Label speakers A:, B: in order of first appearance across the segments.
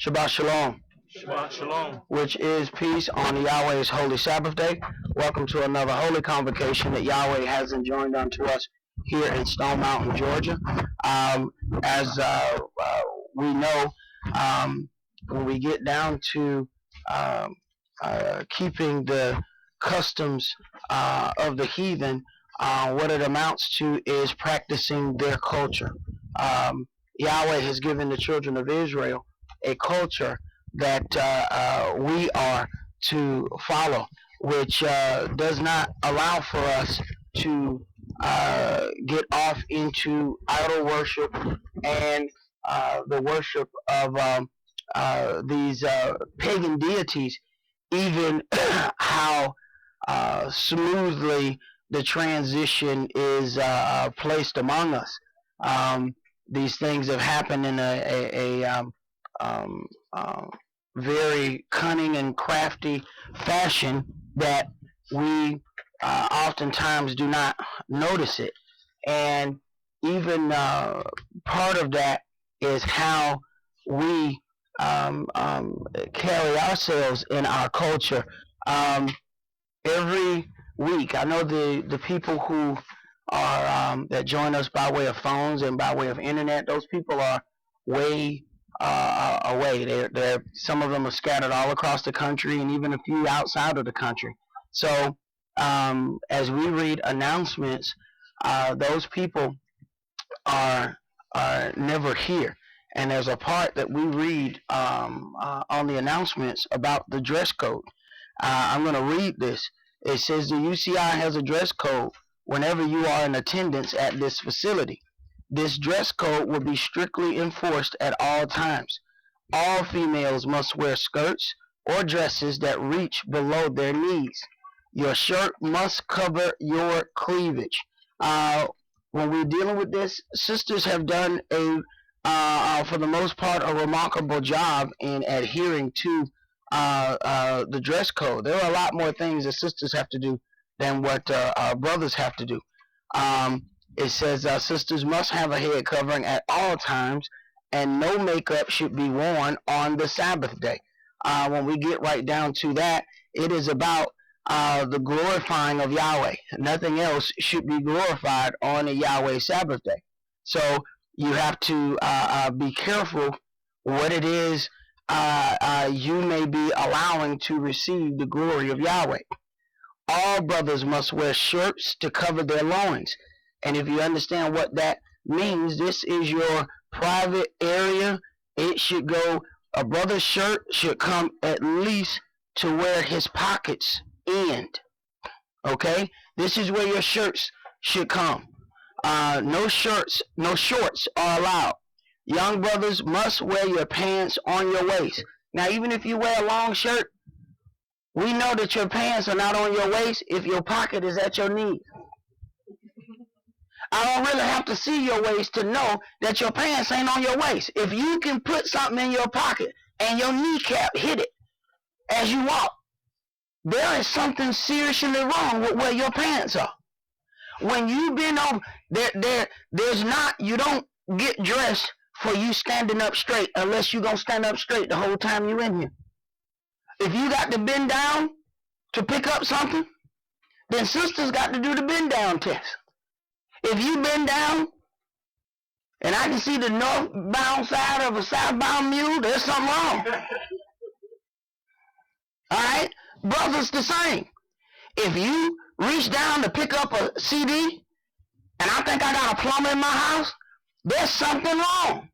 A: Shabbat Shalom.
B: Shabbat Shalom.
A: Which is peace on Yahweh's holy Sabbath day. Welcome to another holy convocation that Yahweh has enjoined unto us here in Stone Mountain, Georgia. As we know, when we get down to keeping the customs of the heathen, what it amounts to is practicing their culture. Yahweh has given the children of Israel a culture that we are to follow, which does not allow for us to get off into idol worship and the worship of these pagan deities, even how smoothly the transition is placed among us. These things have happened in a very cunning and crafty fashion that we oftentimes do not notice it. And even part of that is how we carry ourselves in our culture. Every week, I know the people who are that join us by way of phones and by way of internet, those people are way away. They're some of them are scattered all across the country and even a few outside of the country. So as we read announcements, those people are never here. And there's a part that we read on the announcements about the dress code. I'm going to read this. It says the UCI has a dress code whenever you are in attendance at this facility. This dress code will be strictly enforced at all times. All females must wear skirts or dresses that reach below their knees. Your shirt must cover your cleavage. When we're dealing with this, sisters have done for the most part, a remarkable job in adhering to the dress code. There are a lot more things that sisters have to do than what brothers have to do. It says sisters must have a head covering at all times, and no makeup should be worn on the Sabbath day. When we get right down to that, it is about the glorifying of Yahweh. Nothing else should be glorified on a Yahweh Sabbath day. So you have to be careful what it is you may be allowing to receive the glory of Yahweh. All brothers must wear shirts to cover their loins. And if you understand what that means, this is your private area. It should go, a brother's shirt should come at least to where his pockets end. Okay? This is where your shirts should come. No shorts are allowed. Young brothers must wear your pants on your waist. Now, even if you wear a long shirt, we know that your pants are not on your waist if your pocket is at your knee. I don't really have to see your waist to know that your pants ain't on your waist. If you can put something in your pocket and your kneecap hit it as you walk, there is something seriously wrong with where your pants are. When you bend over, there's not, you don't get dressed for you standing up straight unless you're going to stand up straight the whole time you're in here. If you got to bend down to pick up something, then sisters got to do the bend down test. If you bend down and I can see the northbound side of a southbound mule, there's something wrong. All right? Brothers the same. If you reach down to pick up a CD and I think I got a plumber in my house, there's something wrong.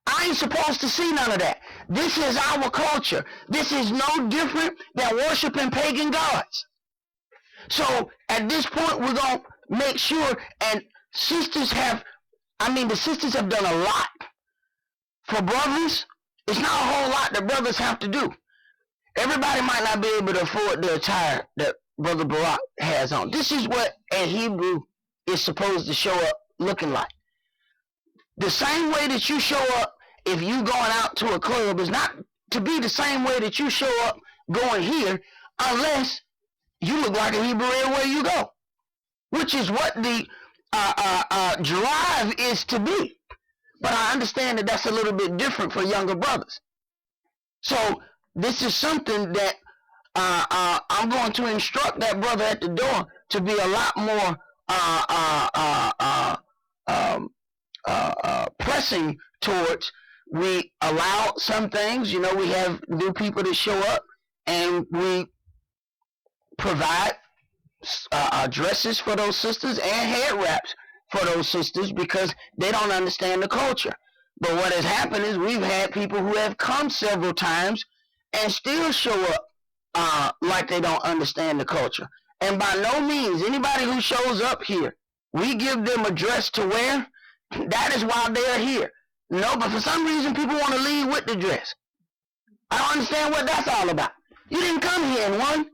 A: I ain't supposed to see none of that. This is our culture. This is no different than worshiping pagan gods. So at this point, we're going to make sure, and sisters have, the sisters have done a lot. For brothers, it's not a whole lot that brothers have to do. Everybody might not be able to afford the attire that Brother Barak has on. This is what a Hebrew is supposed to show up looking like. The same way that you show up if you going out to a club is not to be the same way that you show up going here unless you look like a Hebrew everywhere you go, which is what the drive is to be. But I understand that that's a little bit different for younger brothers. So this is something that I'm going to instruct that brother at the door to be a lot more pressing towards. We allow some things, you know, we have new people that show up, and we provide dresses for those sisters and head wraps for those sisters because they don't understand the culture. But what has happened is we've had people who have come several times and still show up like they don't understand the culture. And by no means, anybody who shows up here, we give them a dress to wear. That is why they are here. No, but for some reason, people want to leave with the dress. I don't understand what that's all about. You didn't come here in one.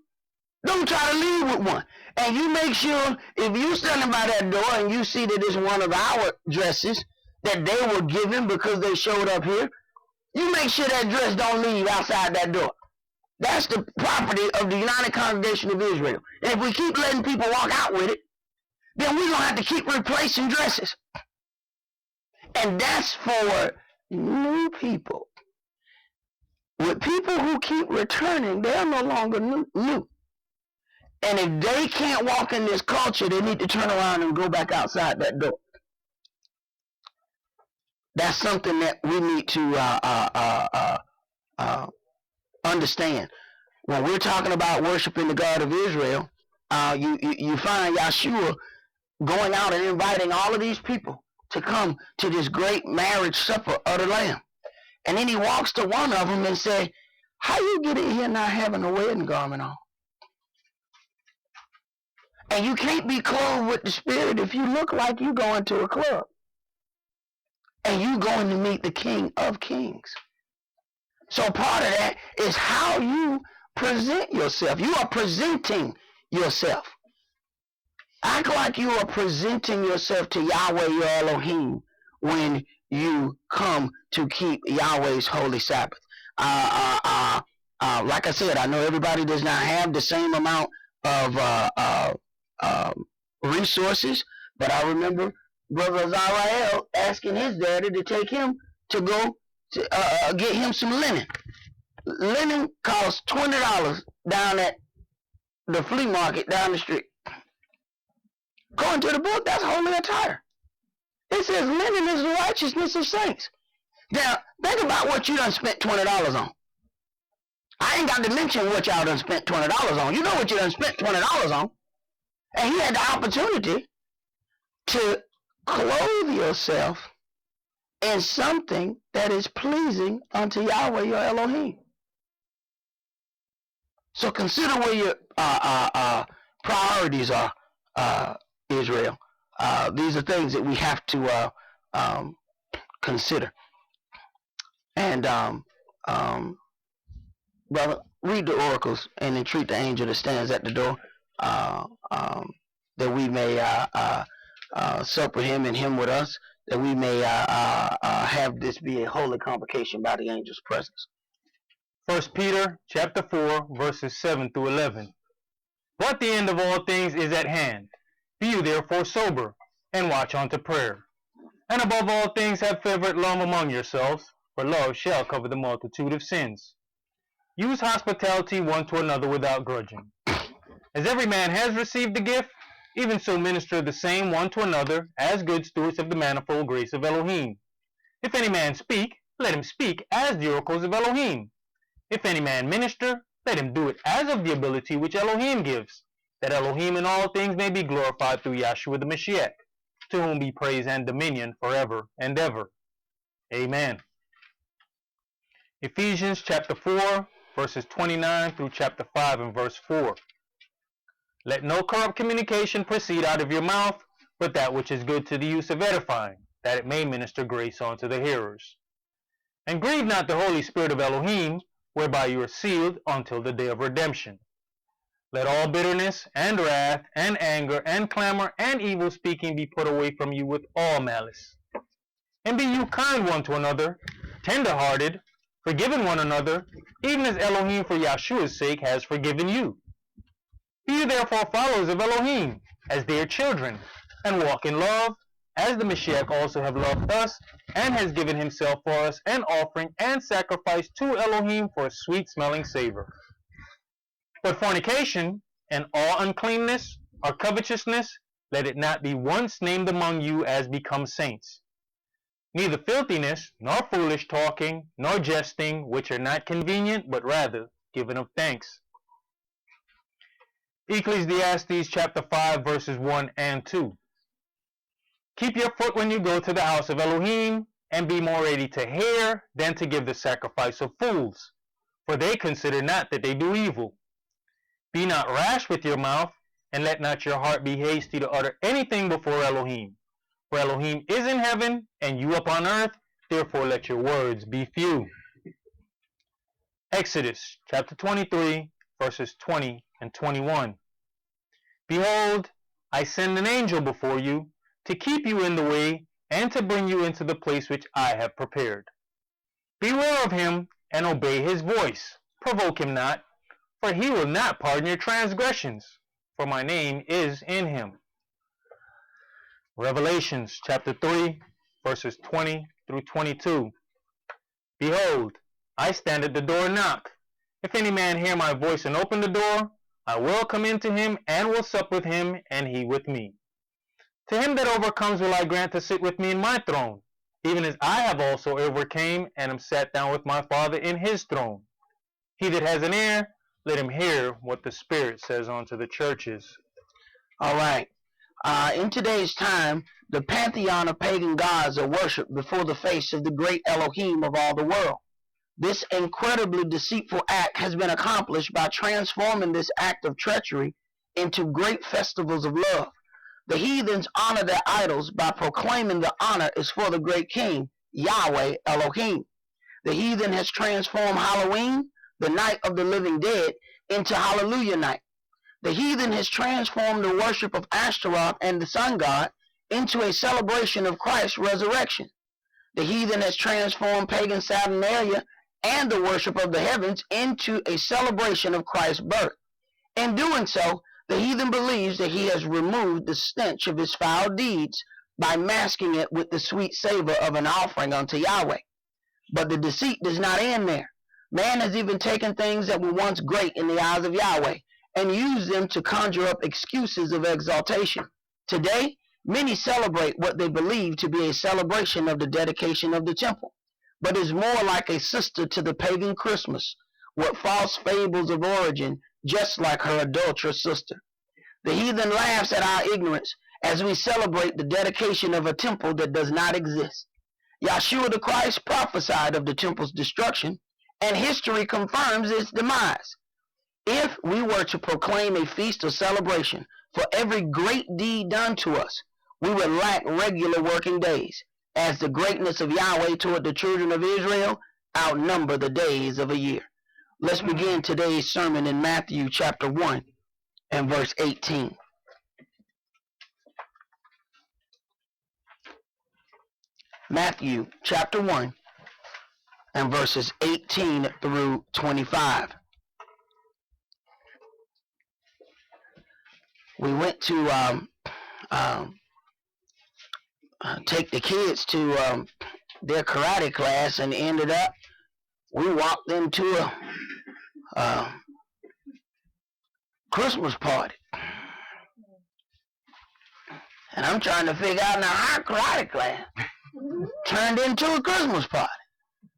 A: Don't try to leave with one. And you make sure, if you're standing by that door and you see that it's one of our dresses that they were given because they showed up here, you make sure that dress don't leave outside that door. That's the property of the United Congregation of Israel. And if we keep letting people walk out with it, then we're going to have to keep replacing dresses. And that's for new people. With people who keep returning, they're no longer new. And if they can't walk in this culture, they need to turn around and go back outside that door. That's something that we need to understand. When we're talking about worshiping the God of Israel, you find Yahshua going out and inviting all of these people to come to this great marriage supper of the Lamb. And then he walks to one of them and say, how you get in here not having a wedding garment on? And you can't be clothed with the Spirit if you look like you going to a club. And you going to meet the King of Kings. So part of that is how you present yourself. You are presenting yourself. Act like you are presenting yourself to Yahweh your Elohim when you come to keep Yahweh's holy Sabbath. Like I said, I know everybody does not have the same amount of resources, but I remember Brother Azariel asking his daddy to take him to go to get him some linen. Linen costs $20 down at the flea market down the street. According to the book, that's holy attire. It says linen is the righteousness of saints. Now, think about what you done spent $20 on. I ain't got to mention what y'all done spent $20 on. You know what you done spent $20 on. And he had the opportunity to clothe yourself in something that is pleasing unto Yahweh your Elohim. So consider where your priorities are, Israel. These are things that we have to consider. And brother, read the oracles and entreat the angel that stands at the door, that we may sup with him and him with us, that we may have this be a holy convocation by the angel's presence.
B: 1 Peter chapter 4, verses 7 through 11. But the end of all things is at hand. Be you therefore sober, and watch unto prayer. And above all things have fervent love among yourselves, for love shall cover the multitude of sins. Use hospitality one to another without grudging. As every man has received the gift, even so minister the same one to another, as good stewards of the manifold grace of Elohim. If any man speak, let him speak as the oracles of Elohim. If any man minister, let him do it as of the ability which Elohim gives, that Elohim in all things may be glorified through Yahshua the Mashiach, to whom be praise and dominion forever and ever. Amen. Ephesians chapter 4, verses 29 through chapter 5 and verse 4. Let no corrupt communication proceed out of your mouth, but that which is good to the use of edifying, that it may minister grace unto the hearers. And grieve not the Holy Spirit of Elohim, whereby you are sealed until the day of redemption. Let all bitterness and wrath and anger and clamor and evil speaking be put away from you with all malice. And be you kind one to another, tender-hearted, forgiving one another, even as Elohim for Yahshua's sake has forgiven you. Be you therefore followers of Elohim, as dear children, and walk in love, as the Mashiach also have loved us, and has given himself for us an offering and sacrifice to Elohim for a sweet-smelling savor. But fornication, and all uncleanness, or covetousness, let it not be once named among you as becomes saints. Neither filthiness, nor foolish talking, nor jesting, which are not convenient, but rather giving of thanks. Ecclesiastes chapter 5, verses 1 and 2. Keep your foot when you go to the house of Elohim, and be more ready to hear than to give the sacrifice of fools, for they consider not that they do evil. Be not rash with your mouth, and let not your heart be hasty to utter anything before Elohim. For Elohim is in heaven, and you upon earth, therefore let your words be few. Exodus chapter 23, verses 20 and 21. Behold, I send an angel before you, to keep you in the way, and to bring you into the place which I have prepared. Beware of him, and obey his voice. Provoke him not, for he will not pardon your transgressions, for my name is in him. Revelations chapter 3, verses 20 through 22. Behold, I stand at the door and knock. If any man hear my voice and open the door, I will come into him, and will sup with him, and he with me. To him that overcomes will I grant to sit with me in my throne, even as I have also overcame, and am sat down with my Father in his throne. He that has an ear, let him hear what the Spirit says unto the churches.
A: All right. In today's time, the pantheon of pagan gods are worshipped before the face of the great Elohim of all the world. This incredibly deceitful act has been accomplished by transforming this act of treachery into great festivals of love. The heathens honor their idols by proclaiming the honor is for the great king, Yahweh Elohim. The heathen has transformed Halloween, the night of the living dead, into Hallalujah Night. The heathen has transformed the worship of Ashtoreth and the sun god into a celebration of Christ's resurrection. The heathen has transformed pagan Saturnalia and the worship of the heavens into a celebration of Christ's birth. In doing so, the heathen believes that he has removed the stench of his foul deeds by masking it with the sweet savor of an offering unto Yahweh. But the deceit does not end there. Man has even taken things that were once great in the eyes of Yahweh and used them to conjure up excuses of exaltation. Today, many celebrate what they believe to be a celebration of the dedication of the temple, but is more like a sister to the pagan Christmas, with false fables of origin, just like her adulterous sister. The heathen laughs at our ignorance as we celebrate the dedication of a temple that does not exist. Yahshua the Christ prophesied of the temple's destruction, and history confirms its demise. If we were to proclaim a feast or celebration for every great deed done to us, we would lack regular working days, as the greatness of Yahweh toward the children of Israel outnumber the days of a year. Let's begin today's sermon in Matthew chapter 1 and verse 18. Matthew chapter 1 and verses 18 through 25. We went to take the kids to their karate class, and ended up, we walked into a Christmas party. And I'm trying to figure out now how karate class turned into a Christmas party.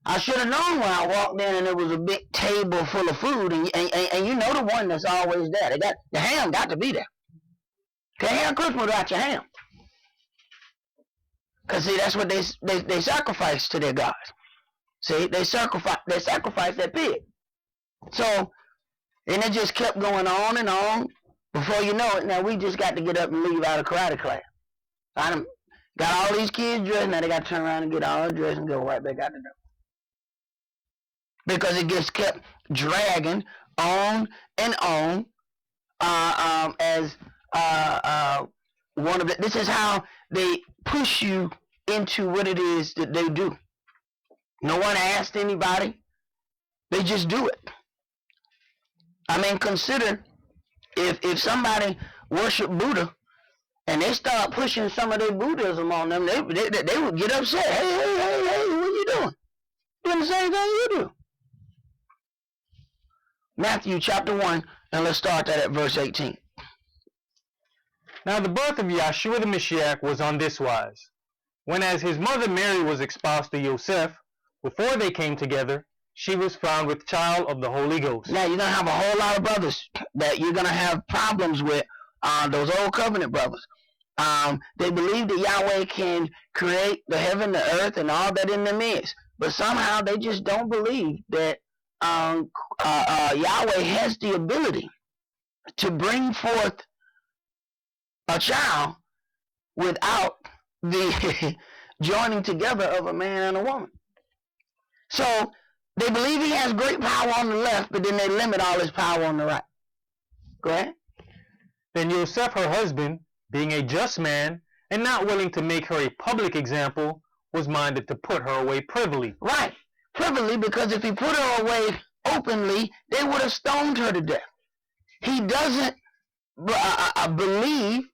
A: I should have known when I walked in and there was a big table full of food, and you know the one that's always there. The ham got to be there. Can't have Christmas without your ham. Because see, that's what they sacrifice to their gods. See, they sacrifice that pig. So, and it just kept going on and on. Before you know it, now we just got to get up and leave out of karate class. I done got all these kids dressed, now they got to turn around and get all dressed and go right back out the door. Because it just kept dragging on and on as one of the, this is how they push you into what it is that they do. No one asked anybody. They just do it. I mean, consider if somebody worshiped Buddha and they start pushing some of their Buddhism on them, they would get upset. Hey, what are you doing? Doing the same thing you do. Matthew chapter 1, and let's start that at verse 18.
B: Now the birth of Yahshua the Mashiach was on this wise. When as his mother Mary was espoused to Joseph, before they came together, she was found with child of the Holy Ghost.
A: Now you're going to have a whole lot of brothers that you're going to have problems with, those old covenant brothers. They believe that Yahweh can create the heaven, the earth, and all that in them is. But somehow they just don't believe that Yahweh has the ability to bring forth a child without the joining together of a man and a woman. So they believe he has great power on the left, but then they limit all his power on the right. Go ahead.
B: Then Joseph, her husband, being a just man, and not willing to make her a public example, was minded to put her away privily.
A: Right. Privily, because if he put her away openly, they would have stoned her to death. He doesn't believe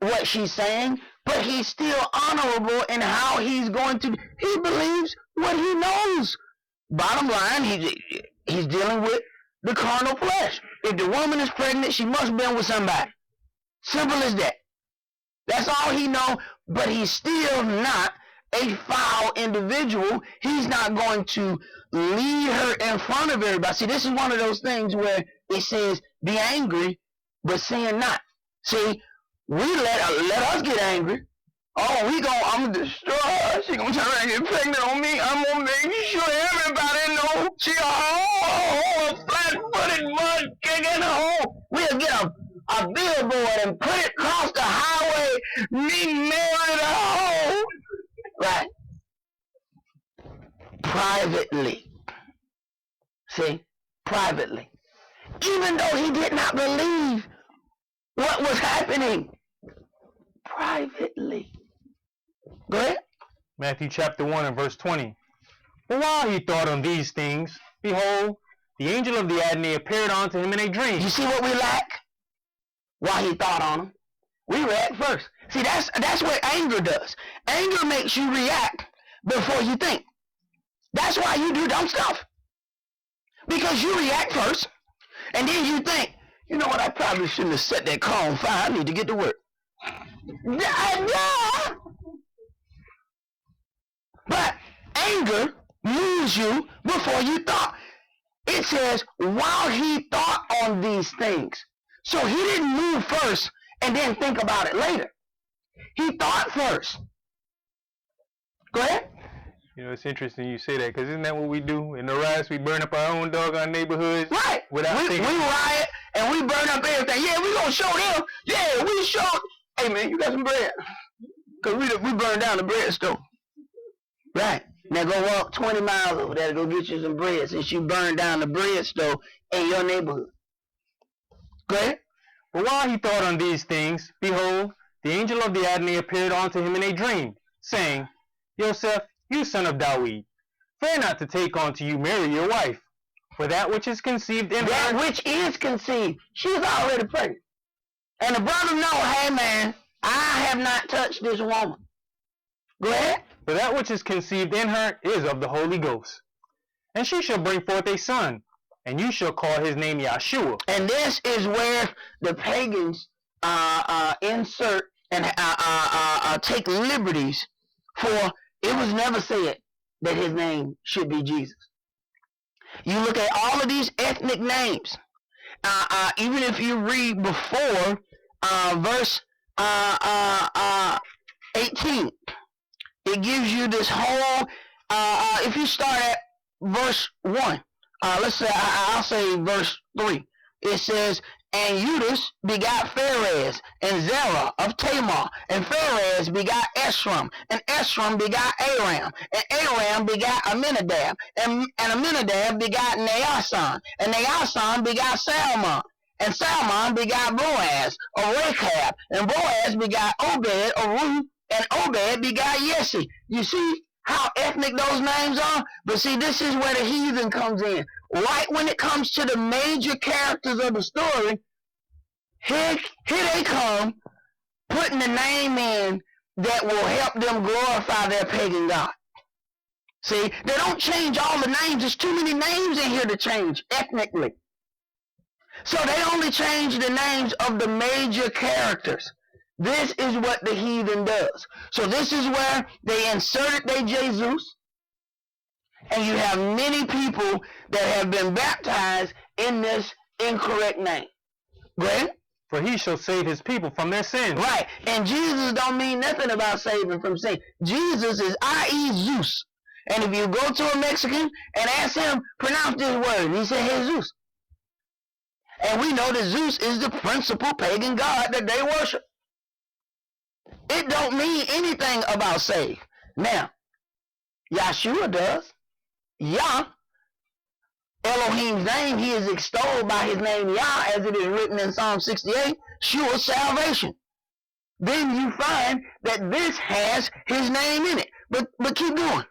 A: what she's saying, but he's still honorable in how he's going to. He believes what he knows. Bottom line, he's dealing with the carnal flesh. If the woman is pregnant, she must have been with somebody. Simple as that. That's all he knows, but he's still not a foul individual. He's not going to lead her in front of everybody. See, this is one of those things where it says, be angry, but sin not. See, we let us get angry. Oh, I'm going to destroy her. She's going to turn around and get pregnant on me. I'm going to make sure everybody knows she's a flat-footed mud kicking hole. We'll get a billboard and put it across the highway. Me married a hoe. Right. Privately. See? Privately. Even though he did not believe what was happening. Privately. Go ahead.
B: Matthew chapter 1 and verse 20. But while he thought on these things, behold, the angel of the Adonai appeared unto him in a dream.
A: You see what we lack? While he thought on them. We react first. See, that's what anger does. Anger makes you react before you think. That's why you do dumb stuff. Because you react first, and then you think, you know what, I probably shouldn't have set that car on fire. I need to get to work. But anger moves you before you thought. It says, while he thought on these things. So he didn't move first and then think about it later. He thought first. Go ahead.
B: You know, it's interesting you say that, because isn't that what we do? In the riots, we burn up our own doggone neighborhoods.
A: Right.
B: Without
A: we riot and we burn up everything. Yeah, we gonna show them. Yeah, we show. Hey man, you got some bread? Because we burned down the bread store. Right. Now go walk 20 miles over there to go get you some bread since you burned down the bread store in your neighborhood. Go ahead.
B: But while he thought on these things, behold, the angel of the Adonai appeared unto him in a dream, saying, Joseph, you son of David, fear not to take unto you Mary your wife, for that which is conceived in her.
A: That which is conceived, she's already pregnant. And the brother know, hey man, I have not touched this woman. Go ahead.
B: For that which is conceived in her is of the Holy Ghost. And she shall bring forth a son, and you shall call his name Yahshua.
A: And this is where the pagans insert and take liberties for. It was never said that his name should be Jesus. You look at all of these ethnic names. Even if you read before verse 18, it gives you this whole. If you start at verse 1, let's say I'll say verse 3. It says, and Judas begot Pharez, and Zerah of Tamar, and Pharez begot Esrom, and Esrom begot Aram, and Aram begot Aminadab, and Aminadab begot Naason, and Naason begot Salmon, and Salmon begot Boaz of Rechab, and Boaz begot Obed of Ruth, and Obed begot Jesse. You see how ethnic those names are? But see, this is where the heathen comes in. Right when it comes to the major characters of the story, here they come putting a name in that will help them glorify their pagan god. See, they don't change all the names. There's too many names in here to change ethnically. So they only change the names of the major characters. This is what the heathen does. So this is where they inserted their Jesus, and you have many people that have been baptized in this incorrect name. Go ahead.
B: For he shall save his people from their sins.
A: Right. And Jesus don't mean nothing about saving from sin. Jesus is I.e. Zeus. And if you go to a Mexican and ask him, pronounce this word, and he said, Jesus. And we know that Zeus is the principal pagan god that they worship. It don't mean anything about save. Now, Yahshua does. Yah, Elohim's name, he is extolled by his name Yah, as it is written in Psalm 68, sure salvation. Then you find that this has his name in it. But keep going.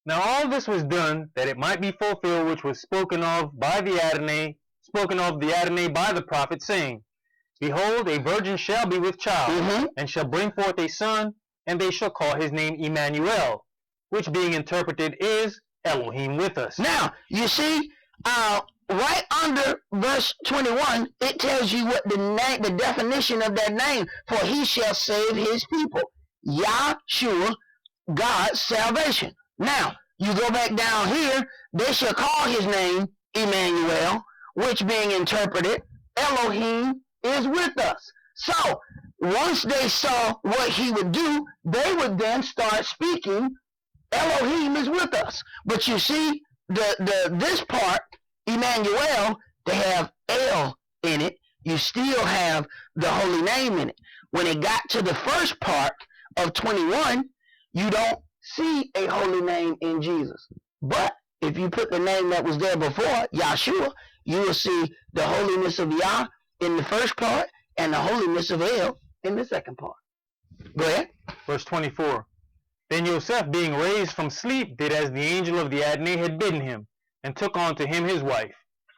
B: Now all this was done that it might be fulfilled which was spoken of the Adonai by the prophet, saying, Behold, a virgin shall be with child, and shall bring forth a son, and they shall call his name Emmanuel, which being interpreted is Elohim with us.
A: Now, you see, right under verse 21, it tells you what the definition of that name, for he shall save his people. Yahshua, God's salvation. Now, you go back down here, they shall call his name Emmanuel, which being interpreted, Elohim is with us. So, once they saw what he would do, they would then start speaking, Elohim is with us. But you see, this part, Emmanuel, they have El in it. You still have the holy name in it. When it got to the first part of 21, you don't see a holy name in Jesus. But if you put the name that was there before, Yahshua, you will see the holiness of Yah in the first part and the holiness of El in the second part. Go ahead.
B: Verse 24. Then Yosef, being raised from sleep, did as the angel of the Adonai had bidden him, and took unto him his wife,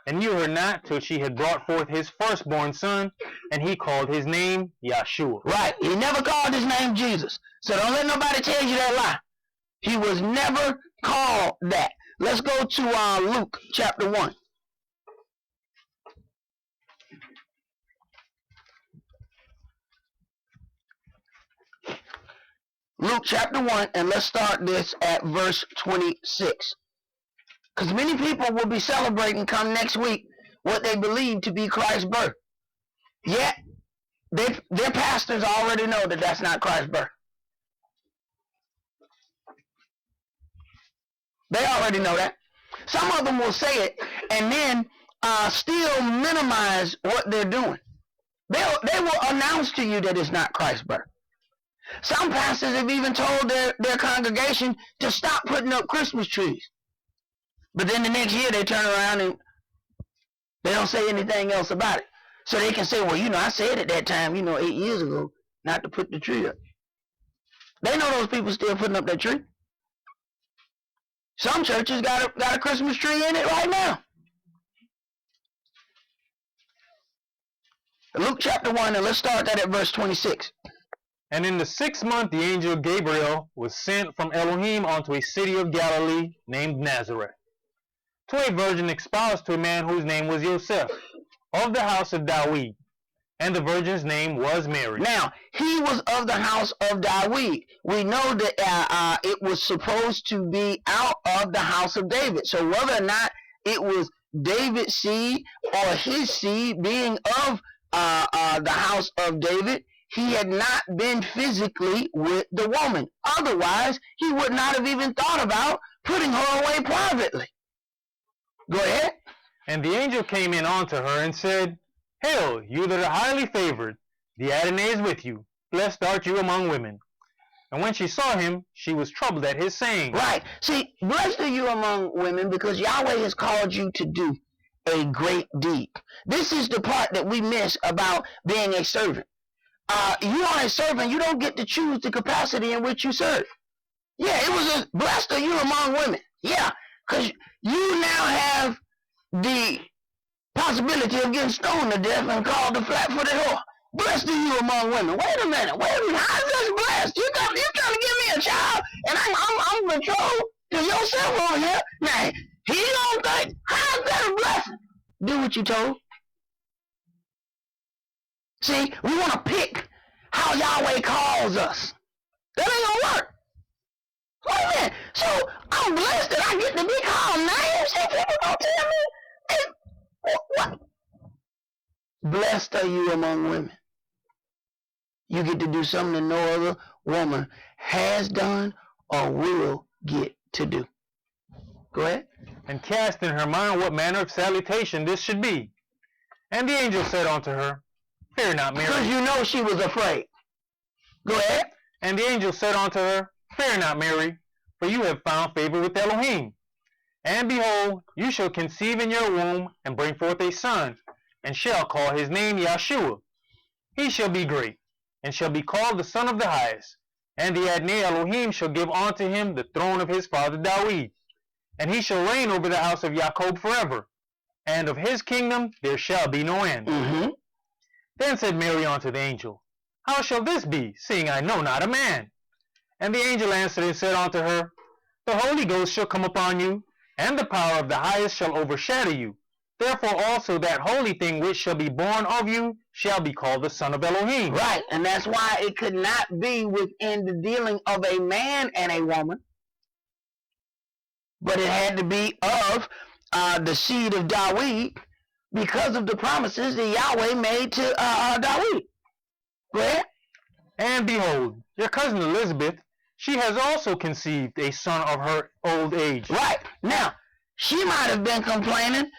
B: and knew her not till she had brought forth his firstborn son, and he called his name Yahshua.
A: Right. He never called his name Jesus. So don't let nobody tell you that lie. He was never called that. Let's go to Luke chapter 1. Luke chapter 1, and let's start this at verse 26. Because many people will be celebrating come next week what they believe to be Christ's birth. Yet, their pastors already know that that's not Christ's birth. They already know that. Some of them will say it and then still minimize what they're doing. They will announce to you that it's not Christ's birth. Some pastors have even told their congregation to stop putting up Christmas trees. But then the next year they turn around and they don't say anything else about it. So they can say, well, I said at that time, 8 years ago, not to put the tree up. They know those people still putting up that tree. Some churches got a Christmas tree in it right now. Luke chapter 1, and let's start that at verse 26.
B: And in the 6th month the angel Gabriel was sent from Elohim unto a city of Galilee named Nazareth, to a virgin espoused to a man whose name was Joseph, of the house of David, and the virgin's name was Mary.
A: Now, he was of the house of David. We know that it was supposed to be out of the house of David. So whether or not it was David's seed or his seed being of the house of David, he had not been physically with the woman. Otherwise, he would not have even thought about putting her away privately. Go ahead.
B: And the angel came in unto her and said, Hail, you that are highly favored, the Adonai is with you. Blessed art you among women. And when she saw him, she was troubled at his saying.
A: Right. See, blessed are you among women because Yahweh has called you to do a great deed. This is the part that we miss about being a servant. You are a servant. You don't get to choose the capacity in which you serve. Yeah, it was blessed are you among women. Yeah, because you now have the possibility of getting stoned to death and called the flat-footed whore. Blessed are you among women. Wait a minute. How is this blessed? You trying to give me a child, and I'm controlled to yourself over here. Now, he don't think, how is that a blessing? Do what you told. See, we want to pick how Yahweh calls us. That ain't gonna work. Wait a minute. So I'm blessed that I get to be called names, and people don't tell me. What? Blessed are you among women. You get to do something that no other woman has done or will get to do. Go ahead.
B: And cast in her mind what manner of salutation this should be. And the angel said unto her, Fear not, Mary.
A: Because you know she was afraid. Go ahead.
B: And the angel said unto her, Fear not, Mary, for you have found favor with Elohim. And behold, you shall conceive in your womb, and bring forth a son, and shall call his name Yahshua. He shall be great, and shall be called the Son of the Highest. And the Great Elohim shall give unto him the throne of his father David. And he shall reign over the house of Jacob forever. And of his kingdom there shall be no end.
A: Mm-hmm.
B: Then said Mary unto the angel, How shall this be, seeing I know not a man? And the angel answered and said unto her, The Holy Ghost shall come upon you, and the power of the highest shall overshadow you. Therefore also that holy thing which shall be born of you shall be called the Son of Elohim.
A: Right, and that's why it could not be within the dealing of a man and a woman, but it had to be of the seed of David, because of the promises that Yahweh made to David. Go ahead.
B: And behold, your cousin Elizabeth, she has also conceived a son of her old age.
A: Right. Now, she might have been complaining.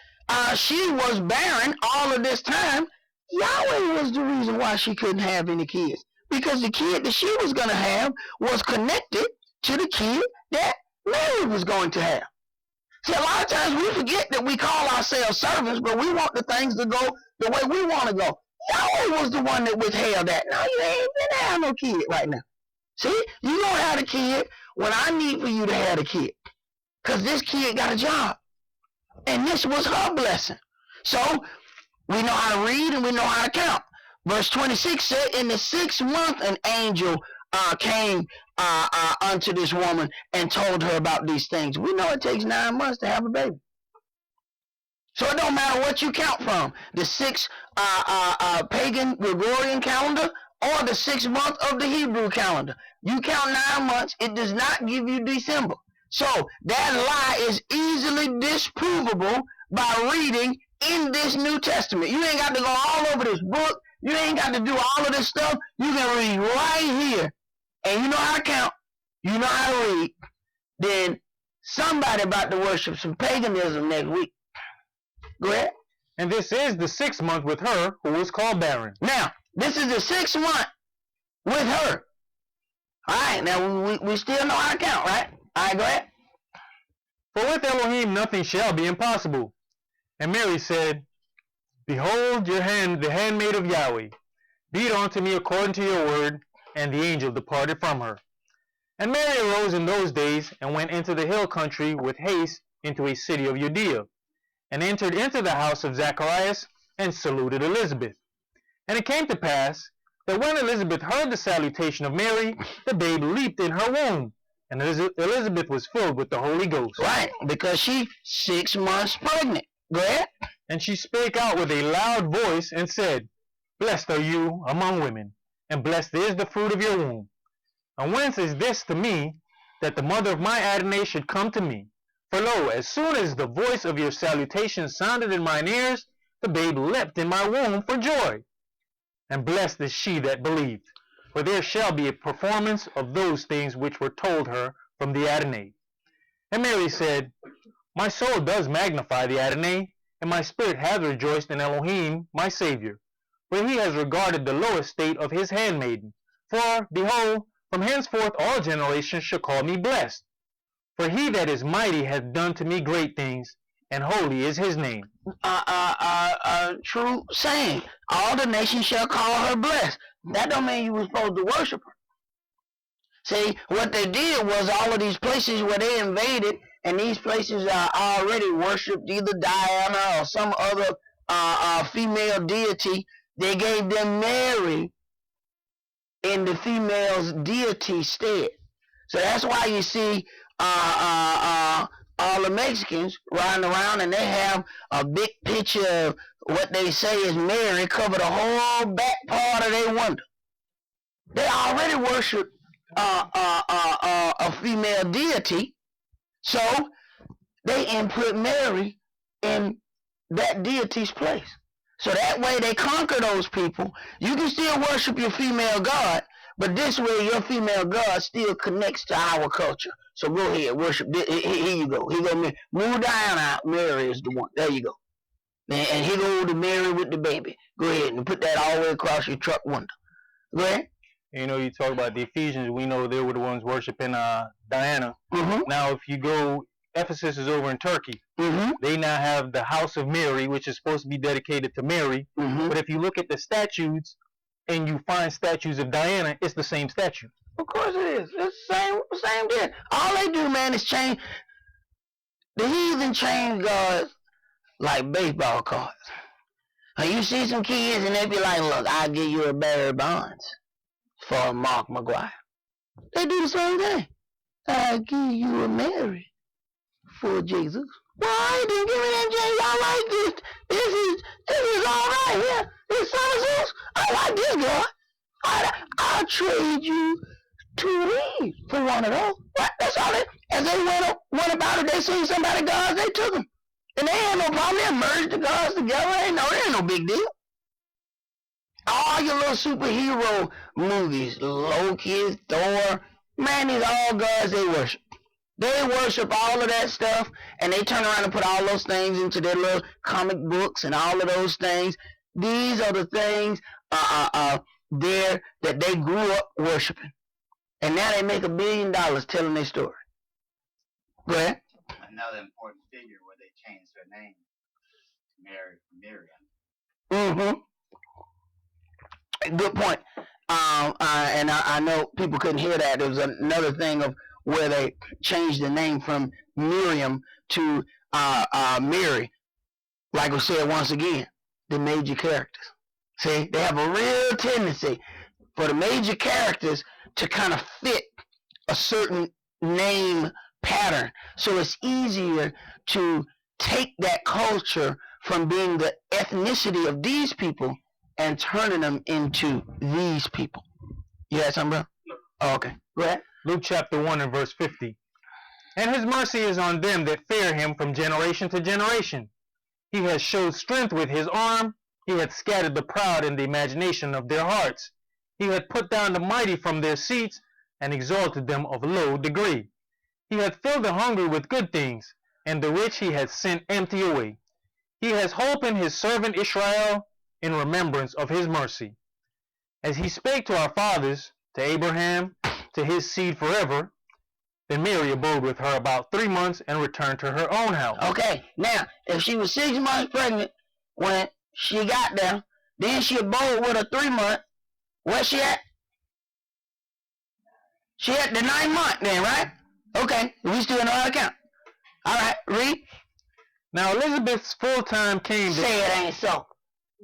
A: She was barren all of this time. Yahweh was the reason why she couldn't have any kids. Because the kid that she was going to have was connected to the kid that Mary was going to have. See, a lot of times we forget that we call ourselves servants, but we want the things to go the way we want to go. Yahweh was the one that withheld that. No, you ain't gonna have no kid right now. See, you gonna have a kid when I need for you to have a kid. Because this kid got a job. And this was her blessing. So, we know how to read and we know how to count. Verse 26 said, In the 6th month an angel came unto this woman and told her about these things. We know it takes 9 months to have a baby. So it don't matter what you count from, the 6th pagan Gregorian calendar or the 6th month of the Hebrew calendar. You count 9 months, it does not give you December. So that lie is easily disprovable by reading in this New Testament. You ain't got to go all over this book. You ain't got to do all of this stuff. You can read right here. And you know how to count. You know how to read. Then somebody about to worship some paganism next week. Go ahead.
B: And this is the 6th month with her who was called barren.
A: Now, this is the 6th month with her. All right, now we still know how to count, right? All right, go ahead.
B: For with Elohim nothing shall be impossible. And Mary said, Behold the handmaid of Yahweh. Be it unto me according to your word. And the angel departed from her. And Mary arose in those days, and went into the hill country with haste into a city of Judea, and entered into the house of Zacharias, and saluted Elizabeth. And it came to pass, that when Elizabeth heard the salutation of Mary, the babe leaped in her womb, and Elizabeth was filled with the Holy Ghost.
A: Right, because she's 6 months pregnant. Go ahead.
B: And she spake out with a loud voice, and said, Blessed are you among women, and blessed is the fruit of your womb. And whence is this to me, that the mother of my Adonai should come to me? For lo, as soon as the voice of your salutation sounded in mine ears, the babe leapt in my womb for joy. And blessed is she that believed, for there shall be a performance of those things which were told her from the Adonai. And Mary said, My soul does magnify the Adonai, and my spirit hath rejoiced in Elohim my Saviour, for he has regarded the low estate of his handmaiden. For, behold, from henceforth all generations shall call me blessed. For he that is mighty hath done to me great things, and holy is his name.
A: True saying. All the nations shall call her blessed. That don't mean you were supposed to worship her. See, what they did was all of these places where they invaded, and these places already worshipped either Diana or some other female deity. they gave them Mary in the female's deity stead. So that's why you see all the Mexicans riding around and they have a big picture of what they say is Mary cover the whole back part of their window. They already worship a female deity, so they input Mary in that deity's place. So that way they conquer those people. You can still worship your female god, but this way your female god still connects to our culture. So go ahead, worship. Here you go. Here go Mary. Move down out. Mary is the one. There you go. And here go the Mary with the baby. Go ahead and put that all the way across your truck window. Go ahead.
B: You know, you talk about the Ephesians. We know they were the ones worshiping Diana.
A: Mm-hmm.
B: Now, if you go, Ephesus is over in Turkey.
A: Mm-hmm.
B: They now have the House of Mary, which is supposed to be dedicated to Mary.
A: Mm-hmm.
B: But if you look at the statues and you find statues of Diana, it's the same statue.
A: Of course it is. It's the same thing. All they do, man, is change. The heathen change gods like baseball cards. And you see some kids and they be like, look, I'll give you a Barry Bonds for a Mark McGuire. They do the same thing. I'll give you a Mary for Jesus. Why didn't give me that James? I like this. This is all right. Yeah, this Zeus. I like this guy. I'll trade you 2 leaves for one of those. What? That's all it. As they went about it, they seen somebody gods, they took them. And they had no problem. They merged the gods together. Ain't no big deal. All your little superhero movies, Loki, Thor, man, these all gods they worship. They worship all of that stuff, and they turn around and put all those things into their little comic books and all of those things. These are the things there that they grew up worshiping. And now they make $1 billion telling their story. Go ahead.
C: Another important figure where they changed their name to Miriam.
A: Good point. And I know people couldn't hear that. There was another thing of where they changed the name from Miriam to Mary. Like we said once again, the major characters. See, they have a real tendency for the major characters to kind of fit a certain name pattern. So it's easier to take that culture from being the ethnicity of these people and turning them into these people. You had something, bro? Oh, okay. Go ahead.
B: Luke chapter 1 and verse 50. And his mercy is on them that fear him from generation to generation. He has showed strength with his arm. He hath scattered the proud in the imagination of their hearts. He hath put down the mighty from their seats, and exalted them of low degree. He hath filled the hungry with good things, and the rich he hath sent empty away. He has holpen his servant Israel in remembrance of his mercy. As he spake to our fathers, to Abraham, to his seed forever. Then Mary abode with her about 3 months and returned to her own house.
A: Okay, now, if she was 6 months pregnant when she got there, then she abode with her 3 months, where's she at? She at the 9th month then, right? Okay, we still in our account. All right, read.
B: Now Elizabeth's full time came to...
A: Say it ain't so.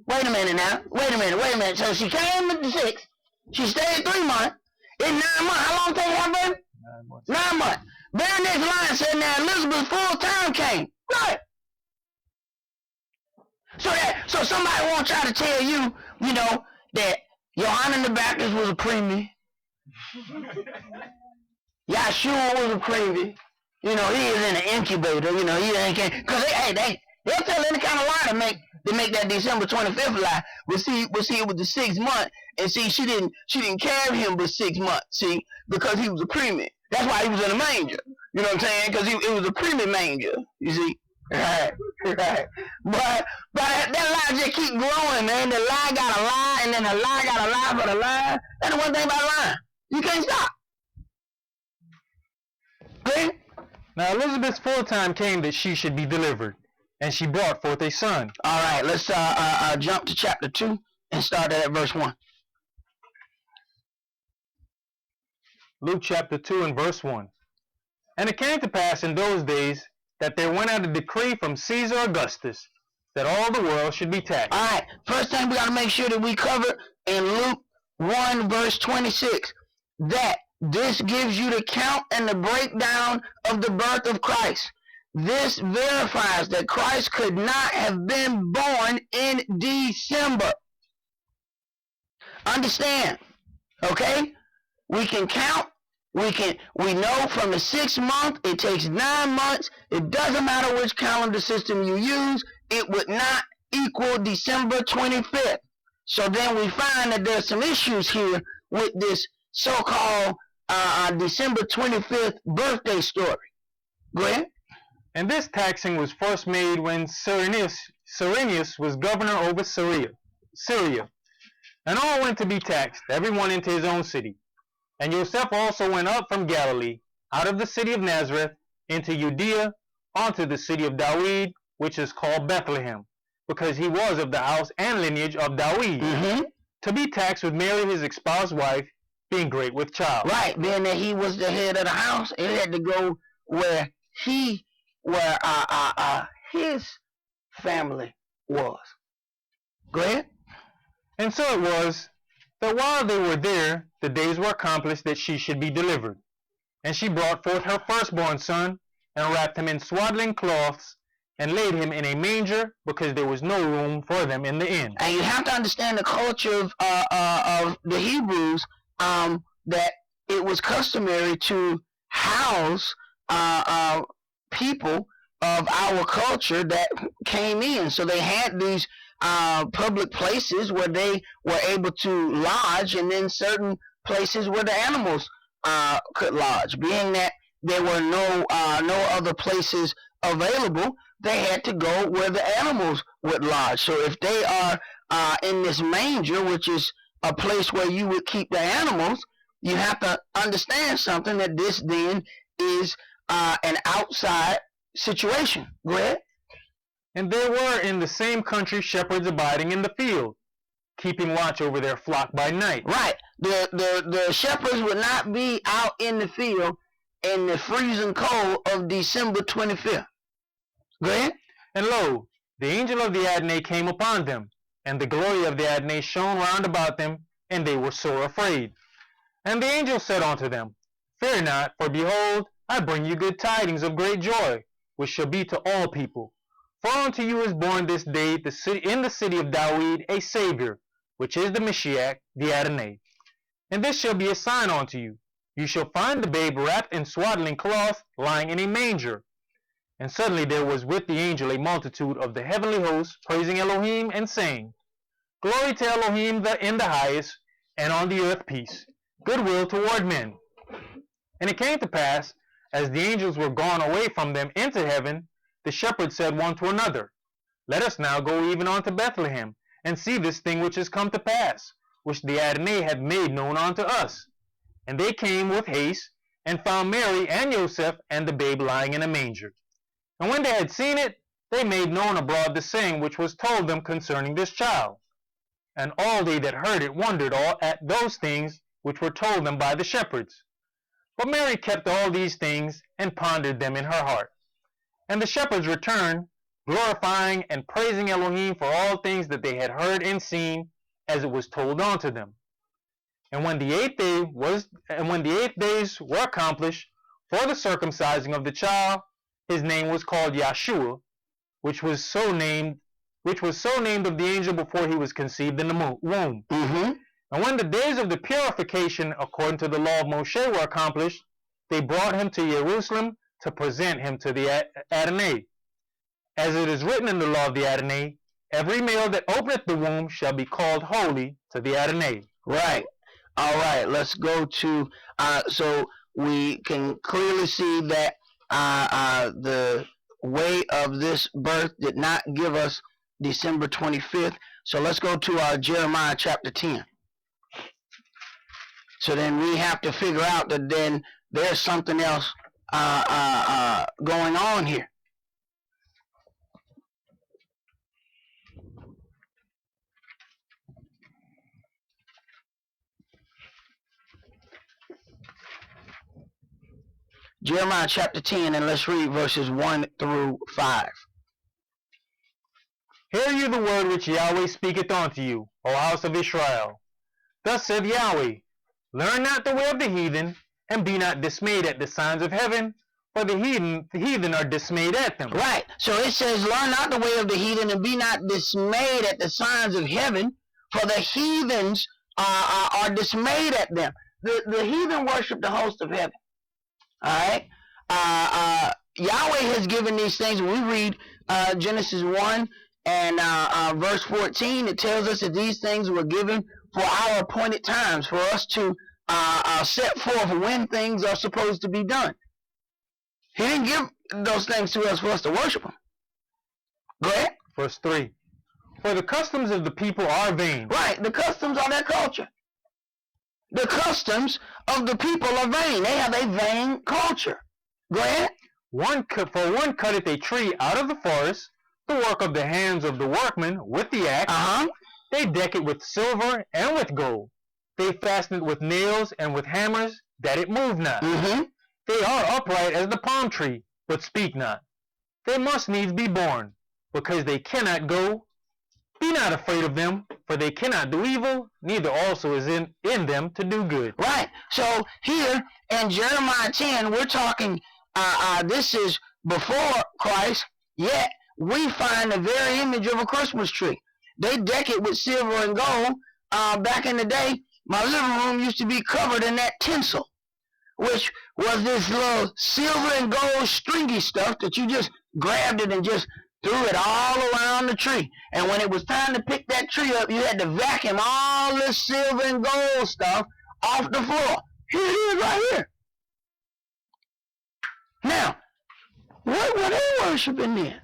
A: Wait a minute now. Wait a minute. So she came with the 6. She stayed 3 months. It's 9 months. How long take you have, baby?
B: 9 months.
A: 9 months. Very next line said now Elizabeth's full time came. Right. So somebody won't try to tell you, that Johanna the Baptist was a preemie. Yahshua was a preemie. He is in an incubator. He ain't because they'll tell any kind of lie to make that December 25th lie. But see, it was the 6th month, and see, she didn't carry him but 6 months. See, because he was a preemie. That's why he was in a manger. You know what I'm saying? Because it was a preemie manger. You see. Right. But that lie just keep growing, man. The lie got a lie, and then the lie got a lie for the lie. That's the one thing about lying. You can't stop. Okay?
B: Now Elizabeth's full time came that she should be delivered, and she brought forth a son.
A: All right, let's jump to chapter 2 and start at verse 1.
B: Luke chapter 2 and verse 1. And it came to pass in those days that there went out a decree from Caesar Augustus that all the world should be taxed.
A: All right, first thing we got to make sure that we cover in Luke 1 verse 26, that this gives you the count and the breakdown of the birth of Christ. This verifies that Christ could not have been born in December. Understand, okay? We can count. We know from the 6th month, it takes 9 months. It doesn't matter which calendar system you use. It would not equal December 25th. So then we find that there's some issues here with this so-called December 25th birthday story. Go ahead.
B: And this taxing was first made when Cyrenius was governor over Syria. And all went to be taxed, everyone into his own city. And Joseph also went up from Galilee, out of the city of Nazareth, into Judea, unto the city of David, which is called Bethlehem, because he was of the house and lineage of David, to be taxed with Mary his espoused wife, being great with child.
A: Right, being that he was the head of the house, it had to go where his family was. Go ahead.
B: And so it was, that while they were there, the days were accomplished that she should be delivered. And she brought forth her firstborn son, and wrapped him in swaddling cloths, and laid him in a manger, because there was no room for them in the inn.
A: And you have to understand the culture of the Hebrews, that it was customary to house people of our culture that came in. So they had these public places where they were able to lodge, and then certain places where the animals could lodge. Being that there were no other places available, they had to go where the animals would lodge. So if they are in this manger, which is a place where you would keep the animals, you have to understand something, that this then is an outside situation. Go ahead.
B: And there were in the same country shepherds abiding in the field, keeping watch over their flock by night.
A: Right. The shepherds would not be out in the field in the freezing cold of December 25th. Go ahead.
B: And lo, the angel of the Adonai came upon them, and the glory of the Adonai shone round about them, and they were sore afraid. And the angel said unto them, Fear not, for behold, I bring you good tidings of great joy, which shall be to all people. For unto you is born this day in the city of David a Savior, which is the Mashiach, the Adonai. And this shall be a sign unto you. You shall find the babe wrapped in swaddling cloth, lying in a manger. And suddenly there was with the angel a multitude of the heavenly hosts, praising Elohim, and saying, Glory to Elohim in the highest, and on the earth peace, goodwill toward men. And it came to pass, as the angels were gone away from them into heaven, the shepherds said one to another, Let us now go even unto Bethlehem, and see this thing which is come to pass, which the Adonai hath made known unto us. And they came with haste, and found Mary and Joseph and the babe lying in a manger. And when they had seen it, they made known abroad the saying which was told them concerning this child. And all they that heard it wondered all at those things which were told them by the shepherds. But Mary kept all these things, and pondered them in her heart. And the shepherds returned, glorifying and praising Elohim for all things that they had heard and seen, as it was told unto them. And when the 8th days were accomplished for the circumcising of the child, his name was called Yahshua, which was so named of the angel before he was conceived in the womb. And when the days of the purification according to the law of Moshe were accomplished, they brought him to Jerusalem to present him to the Adonai. As it is written in the law of the Adonai, every male that openeth the womb shall be called holy to the Adonai.
A: Right. All right. Let's go to, so we can clearly see that the way of this birth did not give us December 25th. So let's go to Jeremiah chapter 10. So then we have to figure out that then there's something else going on here. Jeremiah chapter 10, and let's read verses 1 through 5.
B: Hear you the word which Yahweh speaketh unto you, O house of Israel. Thus saith Yahweh, learn not the way of the heathen, and be not dismayed at the signs of heaven, for the heathen are dismayed at them.
A: Right. So it says, learn not the way of the heathen, and be not dismayed at the signs of heaven, for the heathens are dismayed at them. The heathen worship the host of heaven. All right. Yahweh has given these things. When we read Genesis 1 and verse 14, it tells us that these things were given for our appointed times, for us to set forth when things are supposed to be done. He didn't give those things to us for us to worship them. Go ahead.
B: Verse 3. For the customs of the people are vain.
A: Right. The customs are their culture. The customs of the people are vain. They have a vain culture. Go ahead.
B: One cutteth a tree out of the forest, the work of the hands of the workmen with the axe. They deck it with silver and with gold. They fasten it with nails and with hammers, that it move not. They are upright as the palm tree, but speak not. They must needs be born, because they cannot go. Be not afraid of them, for they cannot do evil, neither also is in them to do good.
A: Right. So here in Jeremiah 10, we're talking, this is before Christ, yet we find the very image of a Christmas tree. They deck it with silver and gold. Back in the day, my living room used to be covered in that tinsel, which was this little silver and gold stringy stuff that you just grabbed it and just threw it all around the tree. And when it was time to pick that tree up, you had to vacuum all this silver and gold stuff off the floor. Here it is right here. Now, what were they worshiping then?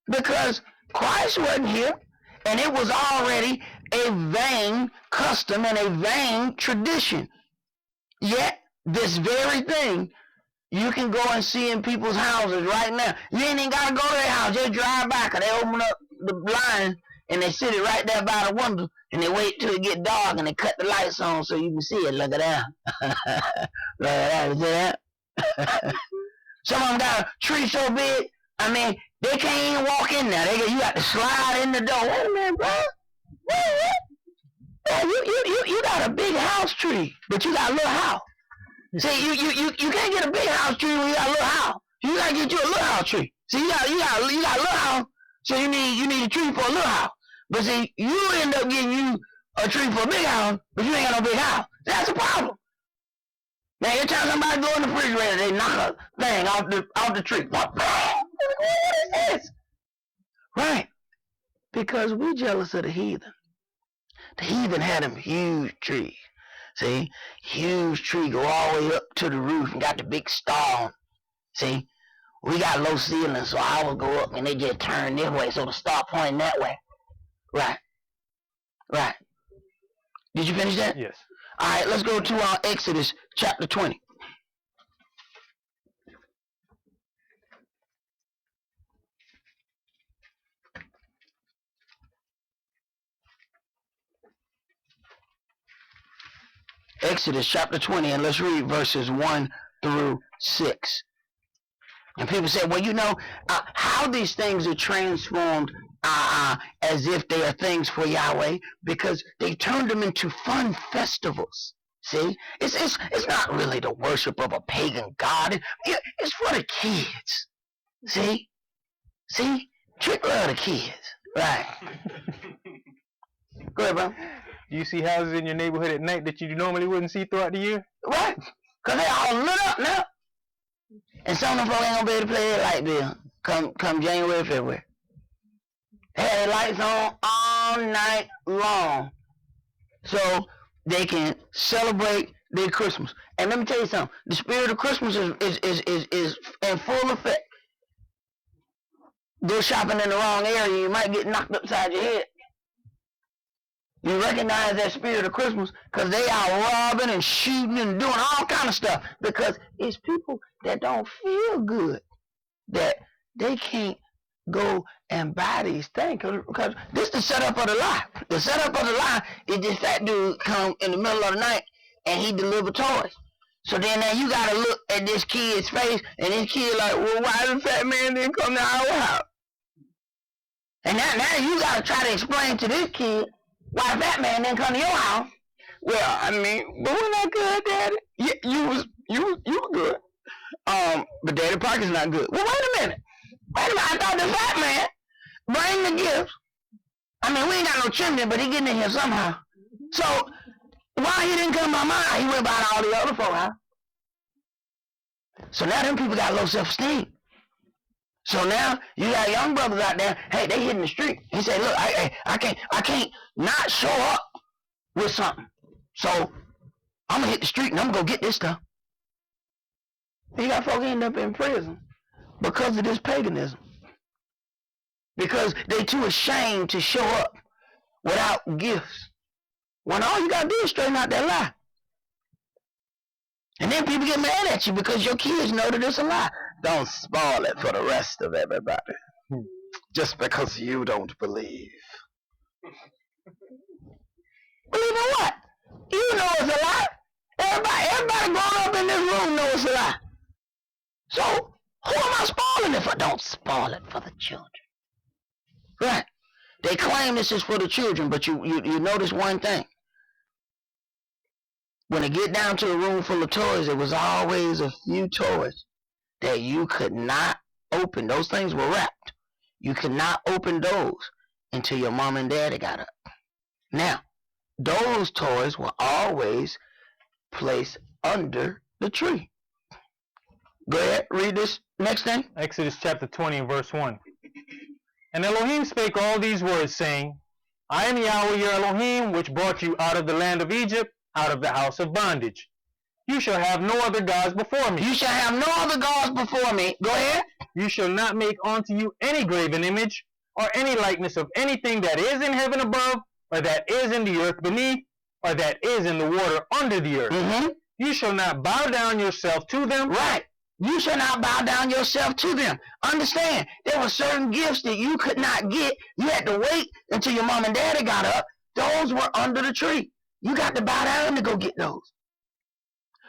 A: Because Christ wasn't here, and it was already a vain custom and a vain tradition. Yet, this very thing you can go and see in people's houses right now. You ain't even got to go to their house. Just drive by, because they open up the blinds and they sit it right there by the window, and they wait till it get dark and they cut the lights on so you can see it. Look at that. Look at that. You see that? Some of them got a tree so big, I mean, they can't even walk in there. You got to slide in the door. Wait a minute, bro. You got a big house tree, but you got a little house. See, you can't get a big house tree when you got a little house. You gotta get you a little house tree. See, you got a little house, so you need a tree for a little house. But see, you end up getting you a tree for a big house, but you ain't got no big house. That's a problem. Now, every time somebody go in the refrigerator, they knock a thing off the tree. What is this? Right. Because we're jealous of the heathen. The heathen had them huge trees. See? Huge tree go all the way up to the roof and got the big star on. See? We got low ceilings, so ours go up and they just turn this way, so the star pointing that way. Right. Right. Did you finish that?
B: Yes.
A: All right, let's go to Exodus chapter 20. Exodus chapter 20, and let's read verses 1 through 6. And people say, well, you know, how these things are transformed as if they are things for Yahweh, because they turned them into fun festivals. See, it's not really the worship of a pagan god. It's for the kids. See, trick love the kids, right? Go ahead, bro.
B: Do you see houses in your neighborhood at night that you normally wouldn't see throughout the year?
A: Right, cause they all lit up now, and some of them folks ain't gonna be able to pay their light bill come January, February. They had their lights on all night long, so they can celebrate their Christmas. And let me tell you something: the spirit of Christmas is in full effect. Go shopping in the wrong area, you might get knocked upside your head. You recognize that spirit of Christmas because they are robbing and shooting and doing all kind of stuff, because it's people that don't feel good that they can't go and buy these things, because this is the setup of the lie. The setup of the lie is this fat dude come in the middle of the night and he deliver toys. So then now you gotta look at this kid's face, and this kid like, well, why the fat man didn't come to our house? And now you got to try to explain to this kid why that man didn't come to your house. Well, I mean, but we're not good, Daddy. You were good. But Daddy Parker's not good. Well, wait a minute. I thought the fat man bring the gifts. I mean, we ain't got no chimney, but he getting in here somehow. So why he didn't come to my mind? He went by all the other folk house. So now them people got low self-esteem. So now you got young brothers out there. Hey, they hitting the street. He said, look, I can't not show up with something. So I'm gonna hit the street and I'm gonna go get this stuff. You got folk end up in prison because of this paganism. Because they too ashamed to show up without gifts. When all you gotta do is straighten out that lie. And then people get mad at you because your kids know that it's a lie. Don't spoil it for the rest of everybody. Just because you don't believe. Believe in what? You know it's a lie. Everybody grown up in this room knows it's a lie. So, who am I spoiling it for? Don't spoil it for the children. Right. They claim this is for the children, but you notice one thing. When it get down to a room full of toys, it was always a few toys that you could not open. Those things were wrapped. You could not open those until your mom and daddy got up. Now, those toys were always placed under the tree. Go ahead, read this next thing.
B: Exodus chapter 20 and verse 1. And Elohim spake all these words, saying, I am Yahweh your Elohim, which brought you out of the land of Egypt, out of the house of bondage. You shall have no other gods before me.
A: You shall have no other gods before me. Go ahead.
B: You shall not make unto you any graven image, or any likeness of anything that is in heaven above, or that is in the earth beneath, or that is in the water under the earth.
A: Mm-hmm.
B: You shall not bow down yourself to them.
A: Right. You shall not bow down yourself to them. Understand, there were certain gifts that you could not get. You had to wait until your mom and daddy got up. Those were under the tree. You got to bow down to go get those.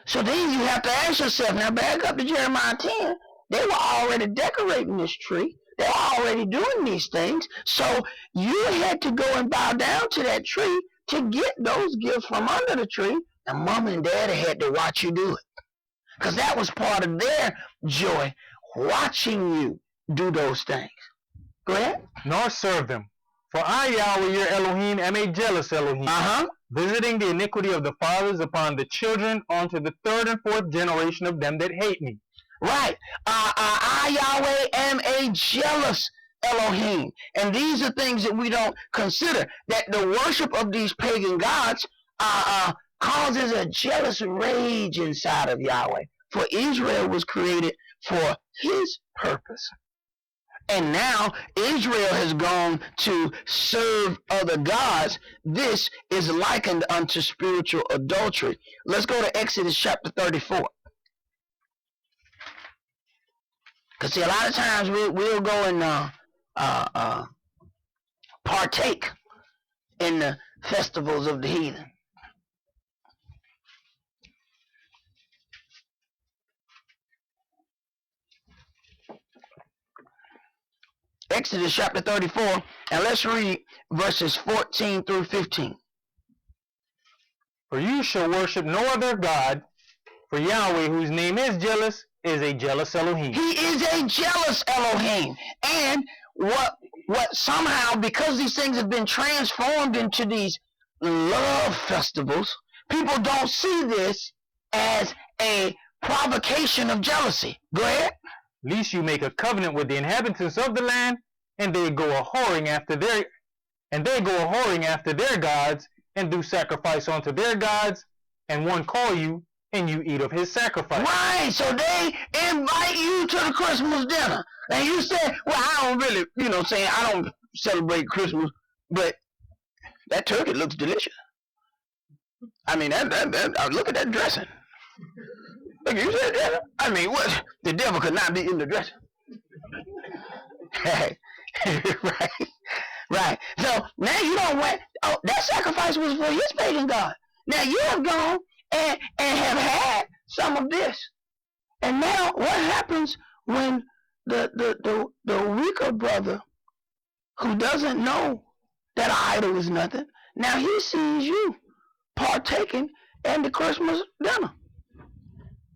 A: So then you have to ask yourself, now back up to Jeremiah 10, they were already decorating this tree. They were already doing these things. So you had to go and bow down to that tree to get those gifts from under the tree. And mom and daddy had to watch you do it. Because that was part of their joy, watching you do those things. Go ahead.
B: Nor serve them. For I, Yahweh your Elohim, am a jealous Elohim, visiting the iniquity of the fathers upon the children unto the third and fourth generation of them that hate me.
A: Right. I, Yahweh, am a jealous Elohim. And these are things that we don't consider. That the worship of these pagan gods causes a jealous rage inside of Yahweh. For Israel was created for his purpose. And now Israel has gone to serve other gods. This is likened unto spiritual adultery. Let's go to Exodus chapter 34. Because see, a lot of times we'll go and partake in the festivals of the heathen. Exodus chapter 34, and let's read verses 14 through 15.
B: For you shall worship no other God, for Yahweh, whose name is jealous, is a jealous Elohim.
A: He is a jealous Elohim. And what somehow, because these things have been transformed into these love festivals, people don't see this as a provocation of jealousy. Go ahead.
B: Lest you make a covenant with the inhabitants of the land, and they go a whoring after their gods, and do sacrifice unto their gods, and one call you, and you eat of his sacrifice.
A: Right, so they invite you to the Christmas dinner. And you say, well, I don't really, saying I don't celebrate Christmas, but that turkey looks delicious. I mean, look at that dressing. Look, you said that? I mean, what? The devil could not be in the dressing. Right. So now you don't want, that sacrifice was for his pagan god. Now you have gone and have had some of this. And now what happens when the weaker brother who doesn't know that an idol is nothing, now he sees you partaking in the Christmas dinner.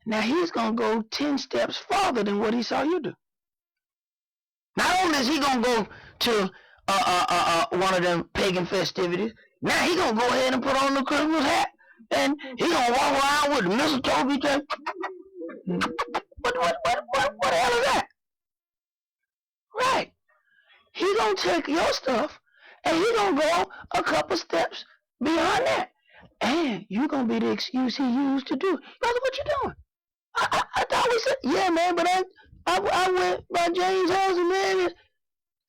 A: Now he's going to go 10 steps farther than what he saw you do. Not only is he going to go to one of them pagan festivities, now he going to go ahead and put on the Christmas hat, and he going to walk around with the mistletoe. What the hell is that? Right. He going to take your stuff, and he going to go a couple steps beyond that. And you going to be the excuse he used to do. Brother, what you doing? I thought we said, yeah, man, but I went by James' house, and man, his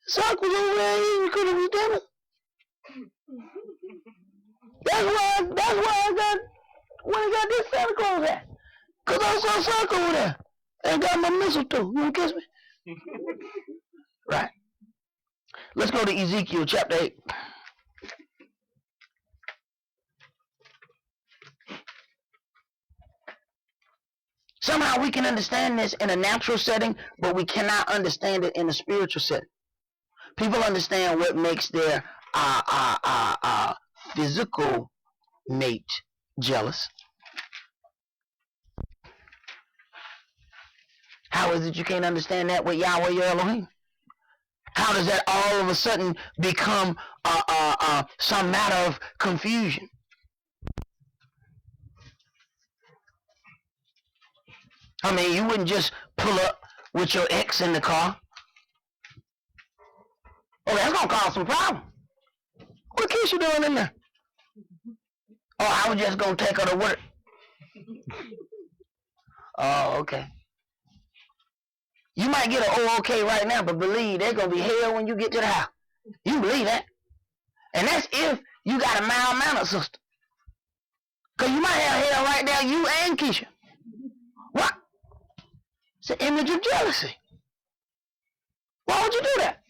A: sock was over there eating Christmas dinner. That's why I got, when I got this Santa Claus hat. Because I saw sock over there. And got my mistletoe. You want to kiss me? Right. Let's go to Ezekiel chapter 8. Somehow we can understand this in a natural setting, but we cannot understand it in a spiritual setting. People understand what makes their physical mate jealous. How is it you can't understand that with YHWH Elohim? How does that all of a sudden become some matter of confusion? I mean, you wouldn't just pull up with your ex in the car. Oh, that's going to cause some problem. What kiss you doing in there? Oh, I was just going to take her to work. Oh, okay. You might get an oh, okay right now, but believe there's going to be hell when you get to the house. You believe that? And that's if you got a mild-mannered sister. Because you might have hell right now, you and Keisha. What? It's an image of jealousy. Why would you do that?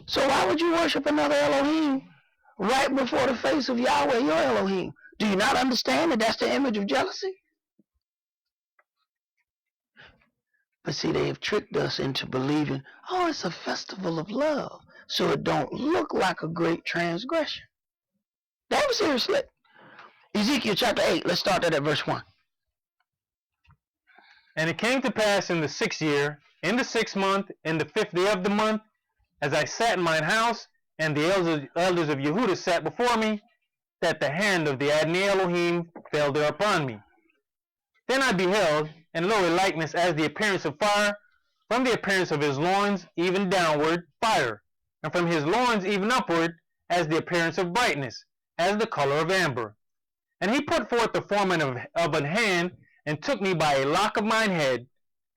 A: So why would you worship another Elohim right before the face of Yahweh, your Elohim? Do you not understand that that's the image of jealousy? But see, they have tricked us into believing, oh, it's a festival of love, so it don't look like a great transgression. Damn seriously. Ezekiel chapter 8, let's start that at verse 1.
B: And it came to pass in the 6th year, in the 6th month, in the 5th day of the month, as I sat in mine house, and the elders of Yehudah sat before me, that the hand of the Adonai Elohim fell there upon me. Then I beheld, and lo, a likeness as the appearance of fire, from the appearance of his loins even downward, fire, and from his loins even upward, as the appearance of brightness, as the color of amber. And he put forth the form of an hand, and took me by a lock of mine head,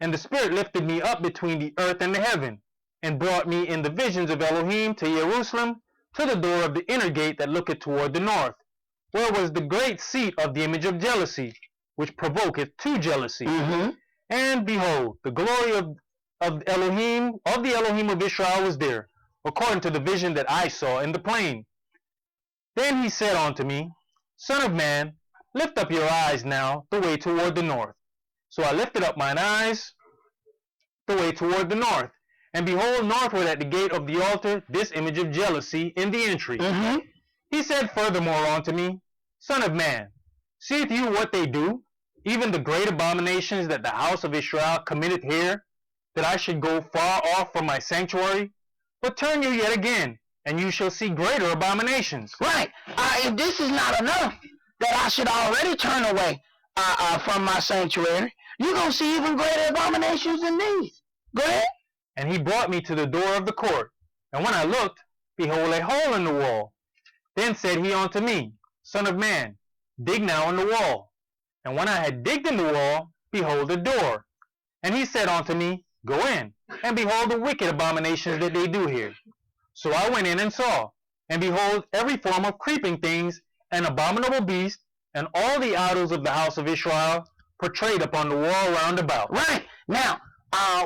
B: and the Spirit lifted me up between the earth and the heaven, and brought me in the visions of Elohim to Jerusalem, to the door of the inner gate that looketh toward the north, where was the great seat of the image of jealousy, which provoketh to jealousy. And behold, the glory of Elohim, of the Elohim of Israel was there, according to the vision that I saw in the plain. Then he said unto me, Son of man, lift up your eyes now the way toward the north. So I lifted up mine eyes the way toward the north, and behold, northward at the gate of the altar, this image of jealousy in the entry. He said furthermore unto me, Son of man, seeth you what they do, even the great abominations that the house of Israel committeth here, that I should go far off from my sanctuary? But turn you yet again, and you shall see greater abominations.
A: Right. If this is not enough, that I should already turn away from my sanctuary, you're going to see even greater abominations than these. Go ahead.
B: And he brought me to the door of the court. And when I looked, behold, a hole in the wall. Then said he unto me, Son of man, dig now in the wall. And when I had digged in the wall, behold, a door. And he said unto me, Go in, and behold the wicked abominations that they do here. So I went in and saw, and behold, every form of creeping things, an abominable beast, and all the idols of the house of Israel portrayed upon the wall round about.
A: Right. Now,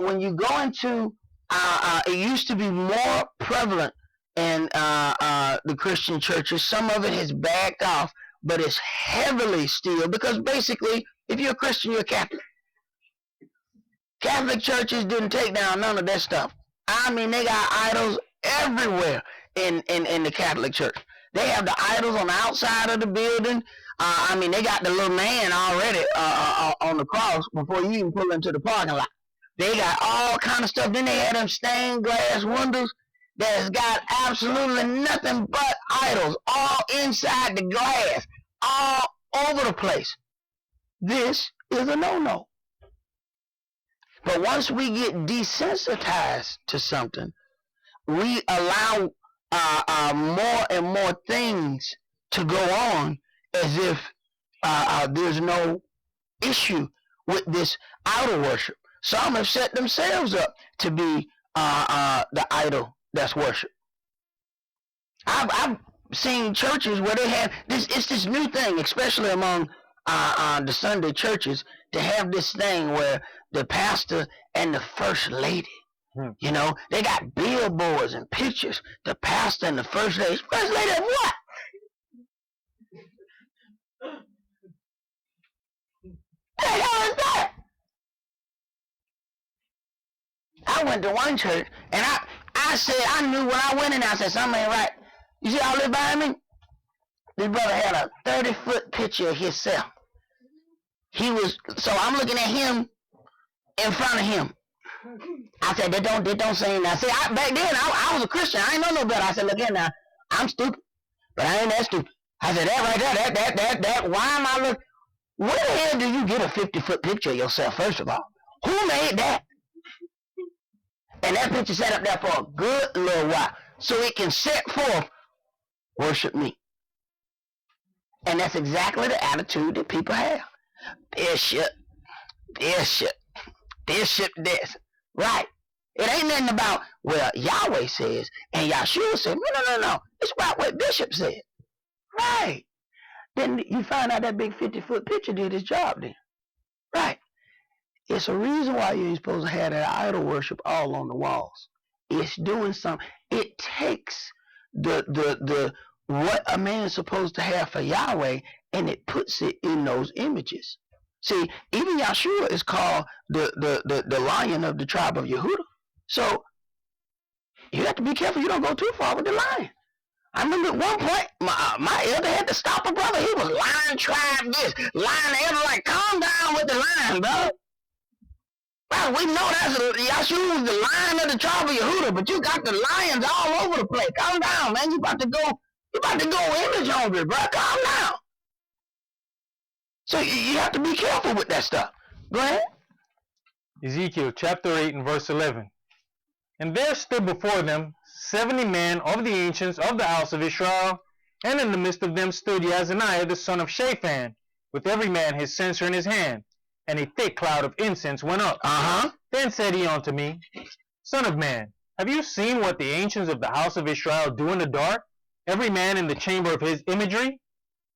A: when you go into, it used to be more prevalent in the Christian churches. Some of it has backed off, but it's heavily still, because basically, if you're a Christian, you're a Catholic. Catholic churches didn't take down none of that stuff. I mean, they got idols everywhere in the Catholic Church. They have the idols on the outside of the building. I mean, they got the little man already on the cross before you even pull into the parking lot. They got all kind of stuff. Then they had them stained glass windows that's got absolutely nothing but idols all inside the glass, all over the place. This is a no-no. But once we get desensitized to something, we allow more and more things to go on as if there's no issue with this idol worship. Some have set themselves up to be the idol that's worshipped. I've seen churches where they have this. It's this new thing, especially among the Sunday churches, to have this thing where the pastor and the first lady, you know, they got billboards and pictures. The pastor and the first lady. First lady of what? What the hell is that? I went to one church, and I said, I knew when I went in there, I said, something ain't right. You see all this behind me? This brother had a 30-foot picture of himself. So I'm looking at him in front of him. I said, they don't say anything. I said, back then, I was a Christian. I ain't know no better. I said, look here now, I'm stupid, but I ain't that stupid. I said, that right there, that, why am I looking? Where the hell do you get a 50-foot picture of yourself, first of all? Who made that? And that picture sat up there for a good little while, so it can set forth, worship me. And that's exactly the attitude that people have. Bishop this. Right. It ain't nothing about, well, Yahweh says, and Yahshua said, no. It's about what Bishop said. Right. Then you find out that big 50-foot picture did his job then. Right. It's a reason why you ain't supposed to have that idol worship all on the walls. It's doing something. It takes the what a man is supposed to have for Yahweh, and it puts it in those images. See, even Yahshua is called the lion of the tribe of Yehuda. So you have to be careful you don't go too far with the lion. I remember at one point, my elder had to stop a brother. He was lion tribe this, lion the other, like, calm down with the lion, bro. Well, we know that's Yahshua is the lion of the tribe of Yehuda, but you got the lions all over the place. Calm down, man. You about to go image hungry, bro. Calm down. So you have to be careful with that stuff. Go ahead.
B: Ezekiel chapter 8 and verse 11. And there stood before them 70 men of the ancients of the house of Israel, and in the midst of them stood Yazaniah the son of Shaphan, with every man his censer in his hand, and a thick cloud of incense went up. Then said he unto me, Son of man, have you seen what the ancients of the house of Israel do in the dark, every man in the chamber of his imagery?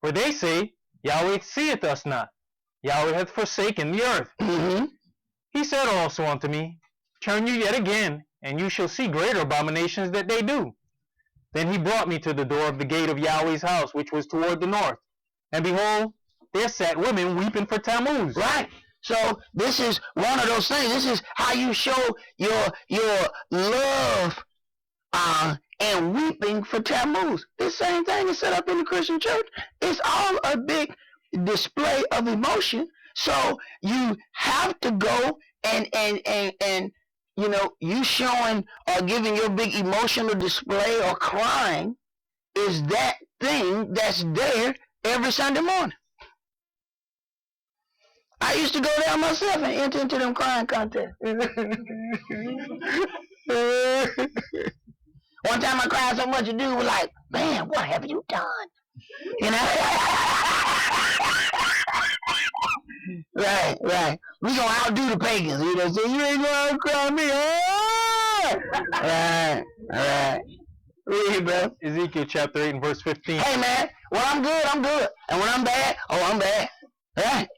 B: For they say, Yahweh seeth us not, Yahweh hath forsaken the earth. He said also unto me, Turn you yet again, and you shall see greater abominations that they do. Then he brought me to the door of the gate of Yahweh's house, which was toward the north. And behold, there sat women weeping for Tammuz.
A: Right. So this is one of those things. This is how you show your love and weeping for Tammuz. This same thing is set up in the Christian church. It's all a big display of emotion. So you have to go and you know, you showing or giving your big emotional display or crying is that thing that's there every Sunday morning. I used to go there myself and enter into them crying contests. One time I cried so much, a dude was like, man, what have you done? You know? Right. We gonna outdo the pagans, you know, so you ain't gonna outcry me, Alright. Read, bro.
B: Ezekiel chapter 8 and verse 15.
A: Hey, man, when I'm good, I'm good. And when I'm bad, I'm bad. Right.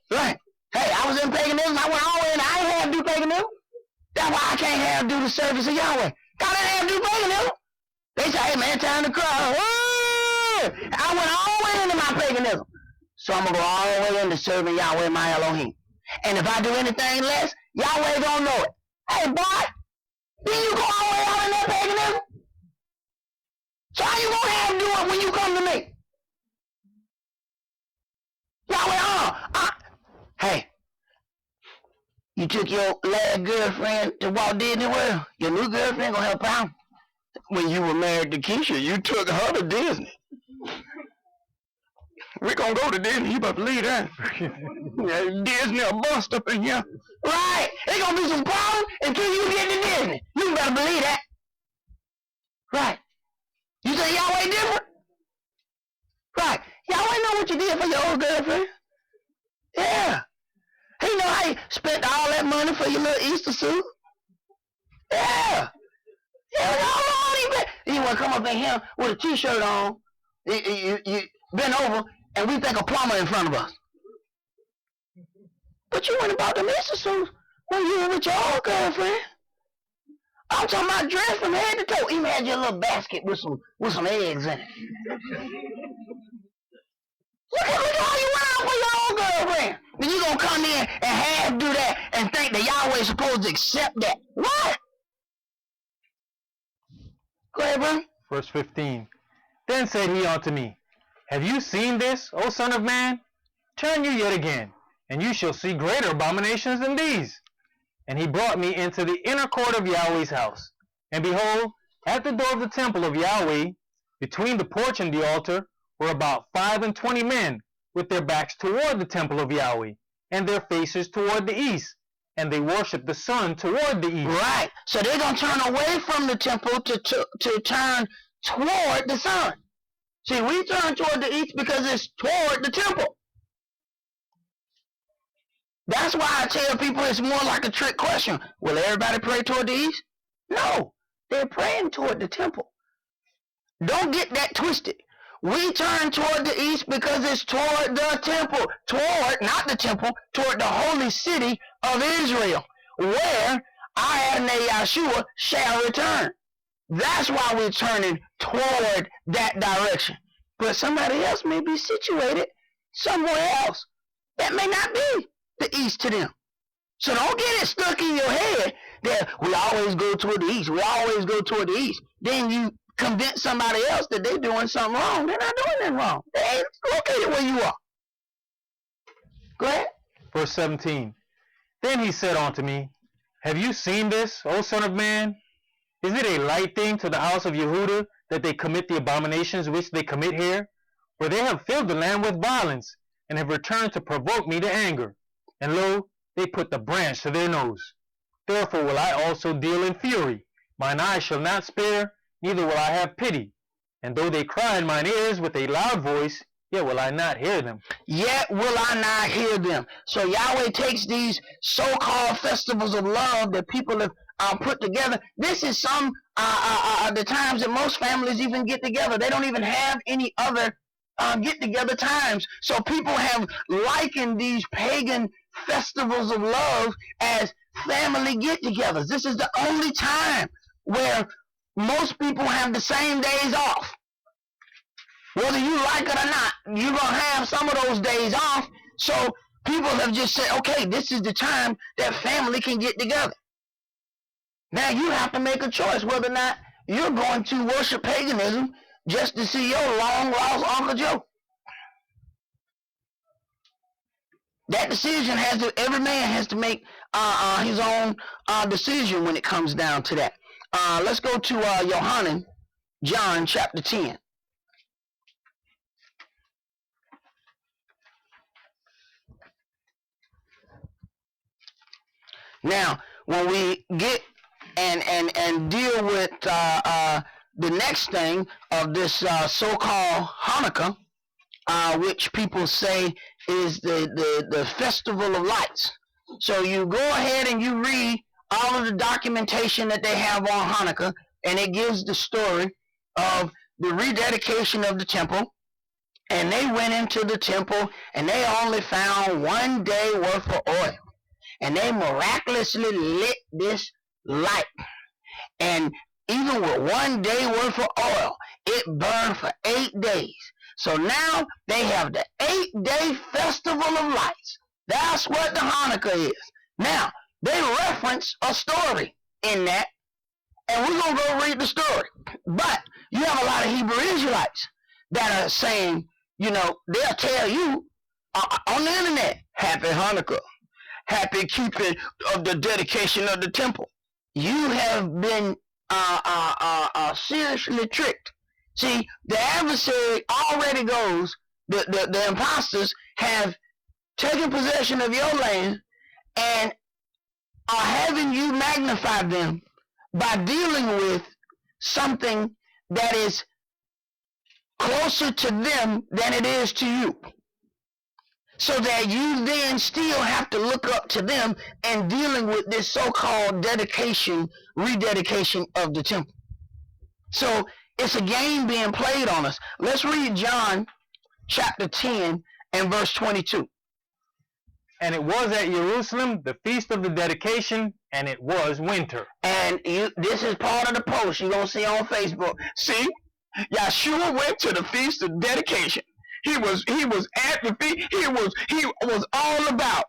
A: Hey, I was in paganism, I went all in, I ain't have to do paganism. That's why I can't have to do the service of Yahweh. God didn't have to do paganism. They say, hey, man, time to cry. I went all the way into my paganism. So I'm going to go all the way into serving Yahweh, my Elohim. And if I do anything less, Yahweh don't know it. Hey, boy, then you go all the way So how you gonna have to do it when you come to me? Yahweh, hey, you took your last girlfriend to Walt Disney World. Your new girlfriend gonna help out. When you were married to Keisha, you took her to Disney. We're gonna go to Disney. You better believe that. Disney will bust up in here. Right. There's gonna be some problems until you get to Disney. You better believe that. Right. You say Yahweh different? Right. Yahweh know what you did for your old girlfriend. Yeah. He know how you spent all that money for your little Easter suit. Yeah. Yeah, you want to come up in here with a t-shirt on, you bend over, and we think a plumber in front of us. But you went about the Easter suit when you were with your old girlfriend. I'm talking about dress from head to toe. Even had your little basket with some eggs in it. Look at how you went out with your old girlfriend. Then you gonna come in and half do that and think that Yahweh's supposed to accept that. What? Go ahead, bro.
B: Verse 15. Then said he unto me, Have you seen this, O son of man? Turn you yet again, and you shall see greater abominations than these. And he brought me into the inner court of Yahweh's house. And behold, at the door of the temple of Yahweh, between the porch and the altar, were about 25 men, with their backs toward the temple of Yahweh, and their faces toward the east. And they worship the sun toward the east.
A: Right. So they're going to turn away from the temple to turn toward the sun. See, we turn toward the east because it's toward the temple. That's why I tell people it's more like a trick question. Will everybody pray toward the east? No. They're praying toward the temple. Don't get that twisted. We turn toward the east because it's toward the temple. Toward, not the temple, toward the holy city of Israel, where our Yahshua shall return. That's why we're turning toward that direction. But somebody else may be situated somewhere else. That may not be the east to them. So don't get it stuck in your head that we always go toward the east. We always go toward the east. Then you convince somebody else that they're doing something wrong. They're not doing anything wrong. They ain't located where you are. Go ahead.
B: Verse 17. Then he said unto me, Have you seen this, O son of man? Is it a light thing to the house of Yehudah that they commit the abominations which they commit here? For they have filled the land with violence, and have returned to provoke me to anger. And lo, they put the branch to their nose. Therefore will I also deal in fury. Mine eyes shall not spare, neither will I have pity. And though they cry in mine ears with a loud voice, yet will I not hear them.
A: Yet will I not hear them. So Yahweh takes these so-called festivals of love that people have put together. This is some the times that most families even get together. They don't even have any other get-together times. So people have likened these pagan festivals of love as family get-togethers. This is the only time where most people have the same days off. Whether you like it or not, you're going to have some of those days off. So people have just said, okay, this is the time that family can get together. Now you have to make a choice whether or not you're going to worship paganism just to see your long-lost Uncle Joe. That decision every man has to make his own decision when it comes down to that. Let's go to Yohanan, John chapter 10. Now, when we get and deal with the next thing of this so-called Hanukkah, which people say is the festival of lights. So you go ahead and you read all of the documentation that they have on Hanukkah, and it gives the story of the rededication of the temple. And they went into the temple, and they only found 1 day worth of oil. And they miraculously lit this light. And even with 1 day worth of oil, it burned for 8 days. So now they have the 8-day festival of lights. That's what the Hanukkah is. Now, they reference a story in that And we're going to go read the story. But you have a lot of Hebrew Israelites that are saying, you know, they'll tell you on the internet, happy Hanukkah, happy keeping of the dedication of the temple. You have been seriously tricked. See, the adversary already goes, the imposters have taken possession of your land and are having you magnify them by dealing with something that is closer to them than it is to you. So that you then still have to look up to them and dealing with this so-called dedication, rededication of the temple. So it's a game being played on us. Let's read John chapter 10 and verse 22.
B: And it was at Jerusalem, the feast of the dedication, and it was winter.
A: And this is part of the post you're going to see on Facebook. See, Yahshua went to the feast of dedication. He was at the feast. He was all about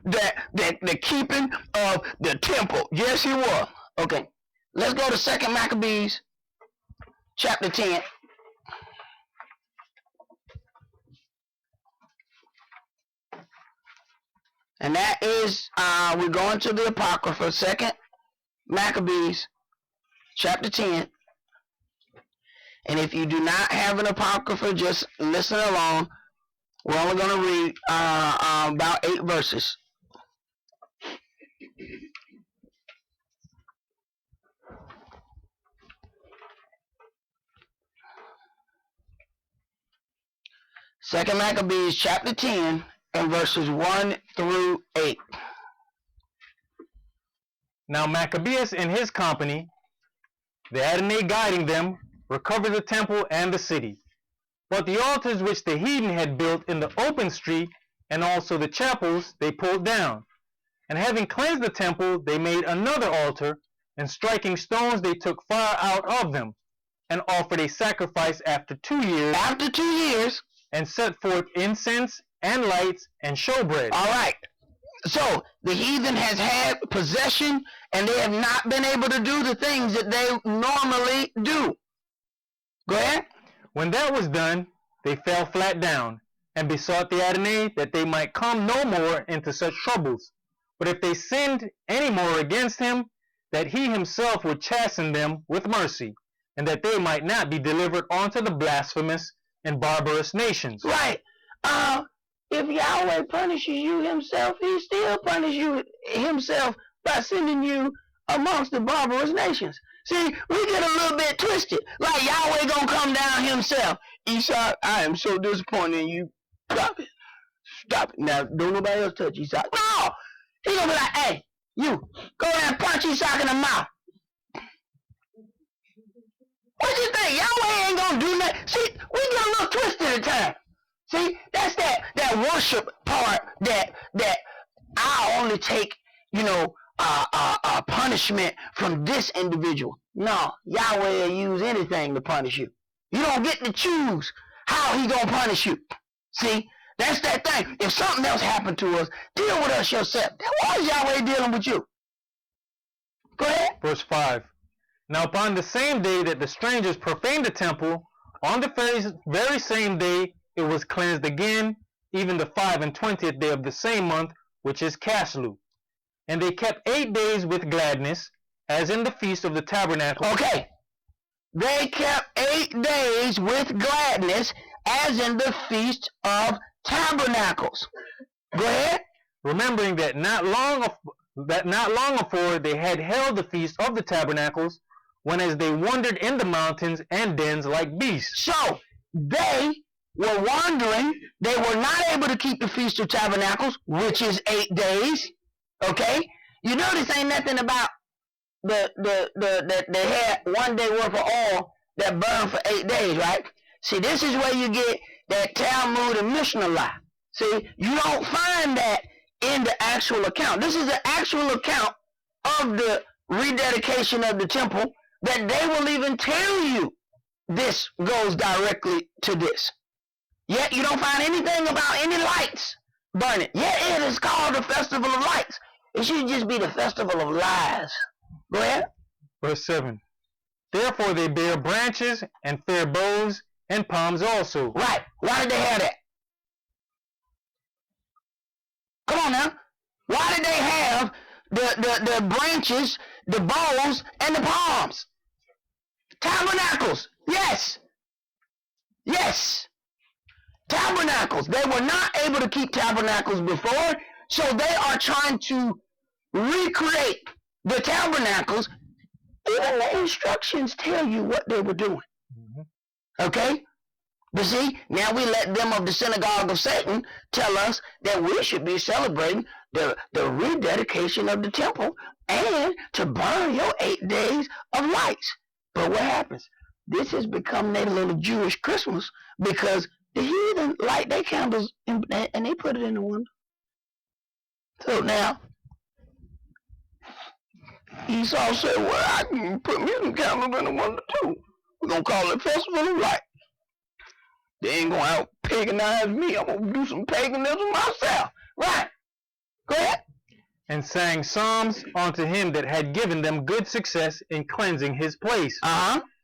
A: the keeping of the temple. Yes, he was. Okay, let's go to 2 Maccabees chapter 10. And that is, we're going to the Apocrypha, 2 Maccabees, chapter 10. And if you do not have an Apocrypha, just listen along. We're only going to read about 8 verses. Second Maccabees, chapter 10. And verses 1 through 8.
B: Now Maccabeus and his company, the Adonai guiding them, recovered the temple and the city. But the altars which the heathen had built in the open street, and also the chapels, they pulled down. And having cleansed the temple, they made another altar, and striking stones, they took fire out of them, and offered a sacrifice after 2 years.
A: After 2 years.
B: And set forth incense and lights and showbread.
A: All right. So the heathen has had possession and they have not been able to do the things that they normally do. Go ahead.
B: When that was done, they fell flat down and besought the Adonai that they might come no more into such troubles. But if they sinned any more against him, that he himself would chasten them with mercy, and that they might not be delivered unto the blasphemous and barbarous nations.
A: Right. If Yahweh punishes you himself, he still punishes you himself by sending you amongst the barbarous nations. See, we get a little bit twisted. Like Yahweh gonna come down himself. Esau, I am so disappointed in you. Stop it. Stop it. Now, don't nobody else touch Esau. No! He gonna be like, hey, you, go there and punch Esau in the mouth. What you think? Yahweh ain't gonna do nothing. See, we get a little twisted at times. See, that's that worship part that I only take, punishment from this individual. No, Yahweh will use anything to punish you. You don't get to choose how he gonna punish you. See, that's that thing. If something else happened to us, deal with us yourself. Why is Yahweh dealing with you? Go ahead.
B: Verse 5. Now upon the same day that the strangers profaned the temple, on the very same day it was cleansed again, even the 25th day of the same month, which is Caslu. And they kept 8 days with gladness, as in the feast of the tabernacle.
A: Okay. They kept 8 days with gladness, as in the feast of tabernacles. Go ahead.
B: Remembering that not long afore they had held the feast of the tabernacles, when as they wandered in the mountains and dens like beasts.
A: So they were wandering. They were not able to keep the feast of tabernacles, which is 8 days. Okay, you notice ain't nothing about they had 1 day worth of oil that burned for 8 days, right? See, this is where you get that Talmud and Mishnah lie. See, you don't find that in the actual account. This is the actual account of the rededication of the temple, that they will even tell you this goes directly to this. Yet you don't find anything about any lights burning. Yet it is called the Festival of Lights. It should just be the Festival of Lies. Go ahead.
B: Verse 7. Therefore they bear branches and fair boughs and palms also.
A: Right. Why did they have that? Come on now. Why did they have the branches, the boughs, and the palms? Tabernacles. Yes. Yes. Tabernacles. They were not able to keep tabernacles before, so they are trying to recreate the tabernacles. Even the instructions tell you what they were doing. Okay? But see, now we let them of the synagogue of Satan tell us that we should be celebrating the rededication of the temple and to burn your 8 days of lights. But what happens? This has become their little Jewish Christmas because the heathen light their candles and they put it in the window. So now, Esau said, well, I can put me some candles in the window too. We're going to call it Festival of Light. They ain't going to out paganize me. I'm going to do some paganism myself. Right. Go ahead.
B: And sang psalms unto him that had given them good success in cleansing his place.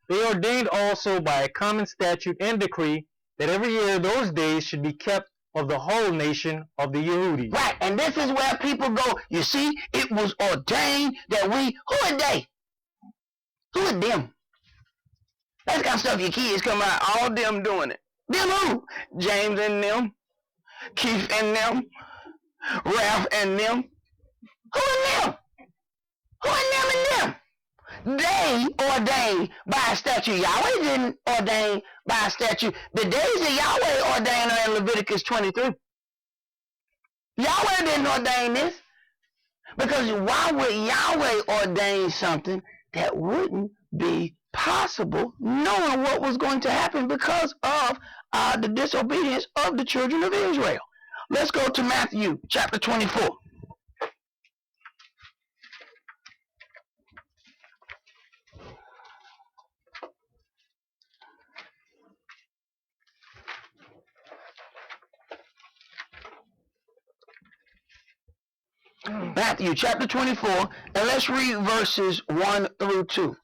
B: They ordained also by a common statute and decree that every year those days should be kept of the whole nation of the Yehudi.
A: Right. And this is where people go, you see, it was ordained that we, who are they? Who are them? That's kind of stuff your kids come out, all them doing it. Them who? James and them, Keith and them, Ralph and them. Who are them? Who are them and them? They ordained by a statute. Yahweh didn't ordain by a statute. The days that Yahweh ordained are in Leviticus 23. Yahweh didn't ordain this. Because why would Yahweh ordain something that wouldn't be possible, knowing what was going to happen because of the disobedience of the children of Israel? Let's go to Matthew chapter 24. Matthew chapter 24, and let's read verses 1 through 2.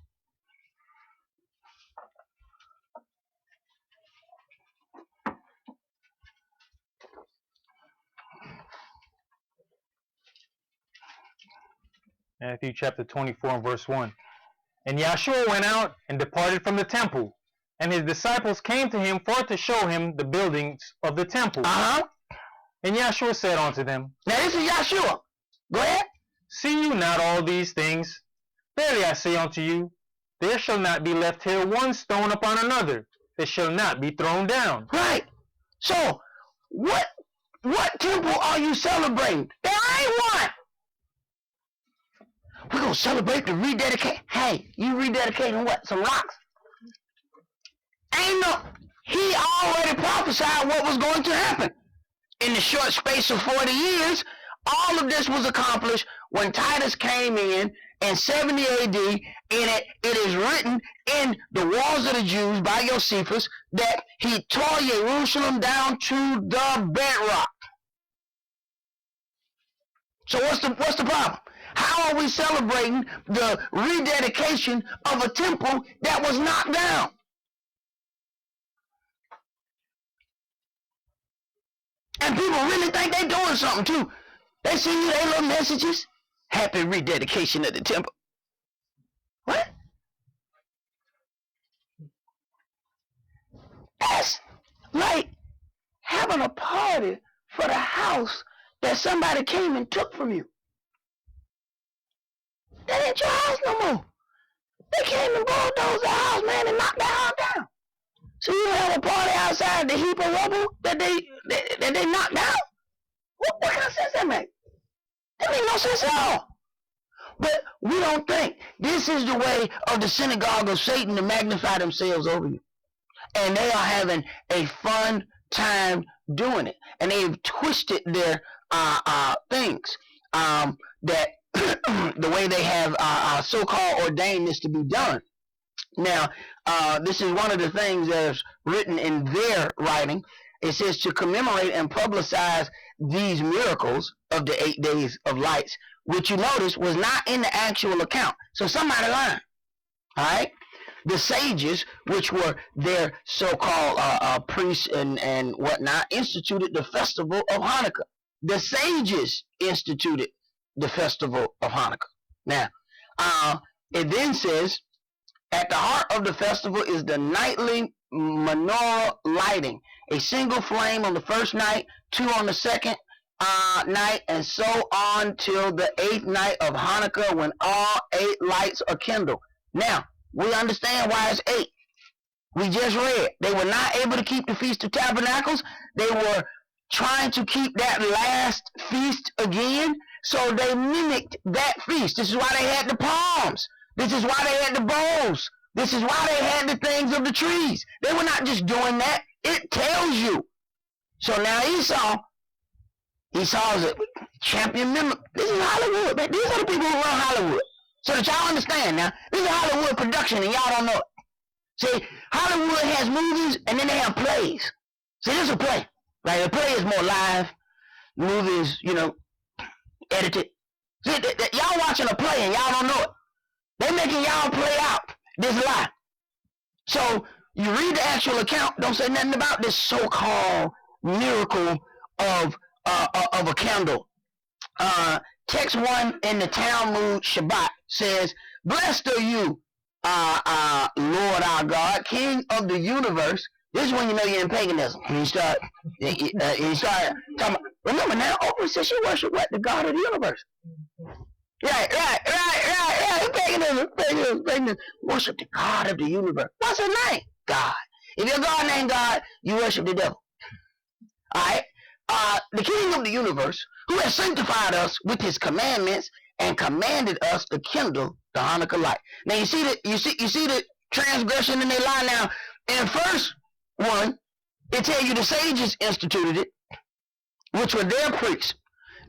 B: Matthew chapter 24 and verse 1. And Yahshua went out and departed from the temple, and his disciples came to him for to show him the buildings of the temple. And Yahshua said unto them,
A: Now this is Yahshua. Go ahead.
B: See you not all these things? Verily I say unto you, there shall not be left here one stone upon another that shall not be thrown down.
A: Right. So, what temple are you celebrating? There ain't one. We're going to celebrate the rededicate. Hey, you rededicating what? Some rocks? Ain't no. He already prophesied what was going to happen. In the short space of 40 years, all of this was accomplished when Titus came in 70 AD, and it is written in the Wars of the Jews by Josephus that he tore Jerusalem down to the bedrock. So what's the problem? How are we celebrating the rededication of a temple that was knocked down? And people really think they're doing something too. They send you their little messages. Happy rededication of the temple. What? That's like having a party for the house that somebody came and took from you. That ain't your house no more. They came and bulldozed the house, man, and knocked the house down. So you have a party outside the heap of rubble that they knocked down? What kind of sense that make? That make no sense at all. But we don't think this is the way of the synagogue of Satan to magnify themselves over you. And they are having a fun time doing it. And they've twisted their things that the way they have so-called ordained this to be done. Now, this is one of the things that's written in their writing. It says to commemorate and publicize these miracles of the 8 days of lights, which you notice was not in the actual account. So somebody lying. All right. The sages, which were their so-called priests and whatnot, instituted the festival of Hanukkah. The sages instituted the festival of Hanukkah. Now, it then says, at the heart of the festival is the nightly menorah lighting, a single flame on the first night, 2 on the second night, and so on till the 8th night of Hanukkah, when all 8 lights are kindled. Now, we understand why it's 8. We just read. They were not able to keep the Feast of Tabernacles. They were trying to keep that last feast again, so they mimicked that feast. This is why they had the palms. This is why they had the bowls. This is why they had the things of the trees. They were not just doing that. It tells you. So now Esau's a champion member. This is Hollywood, man. These are the people who run Hollywood. So that y'all understand now, this is a Hollywood production and y'all don't know it. See, Hollywood has movies and then they have plays. See, this is a play. Right? The play is more live. The movie is, edited. See, y'all watching a play and y'all don't know it. They making y'all play out this lie. So you read the actual account, don't say nothing about this so-called miracle of a candle. Text 1 in the Talmud Shabbat says, "Blessed are you, Lord our God, King of the universe." This is when you know you're in paganism. And you start talking about, remember now, Oprah says she worship what? The God of the universe. Right. Paganism. Worship the God of the universe. What's her name? God. If your God named God, you worship the devil. Alright? The King of the universe, who has sanctified us with his commandments and commanded us to kindle the Hanukkah light. Now you see the transgression in their lie. Now in first one, it tells you the sages instituted it, which were their priests.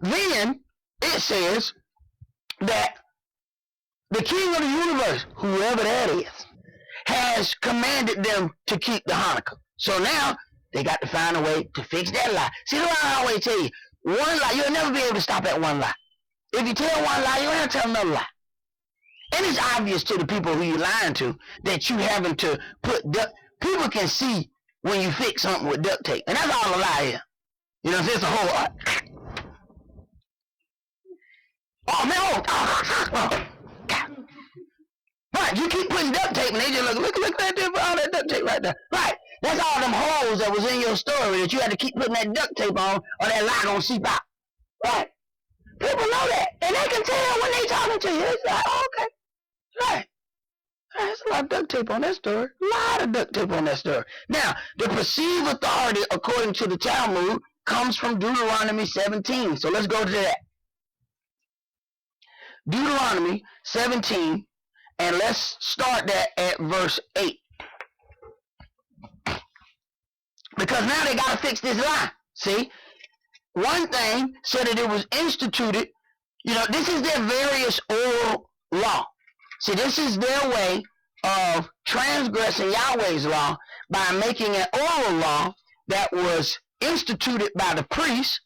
A: Then it says that the King of the universe, whoever that is, has commanded them to keep the Hanukkah. So now they got to find a way to fix that lie. See, the lie I always tell you, one lie, you'll never be able to stop at one lie. If you tell one lie, you don't have to tell another lie. And it's obvious to the people who you're lying to that you having to put people can see when you fix something with duct tape. And that's all a lie is. You know, it's a whole Right, you keep putting duct tape and they just look at that, all that duct tape right there. Right, that's all them holes that was in your story that you had to keep putting that duct tape on or that lie gonna seep out. Right, people know that and they can tell when they talking to you. It's like, oh, okay, right. There's a lot of duct tape on that story. A lot of duct tape on that story. Now, the perceived authority, according to the Talmud, comes from Deuteronomy 17. So let's go to that. Deuteronomy 17, and let's start that at verse 8. Because now they got to fix this lie. See? One thing said that it was instituted, this is their various oral law. See, this is their way of transgressing Yahweh's law by making an oral law that was instituted by the priests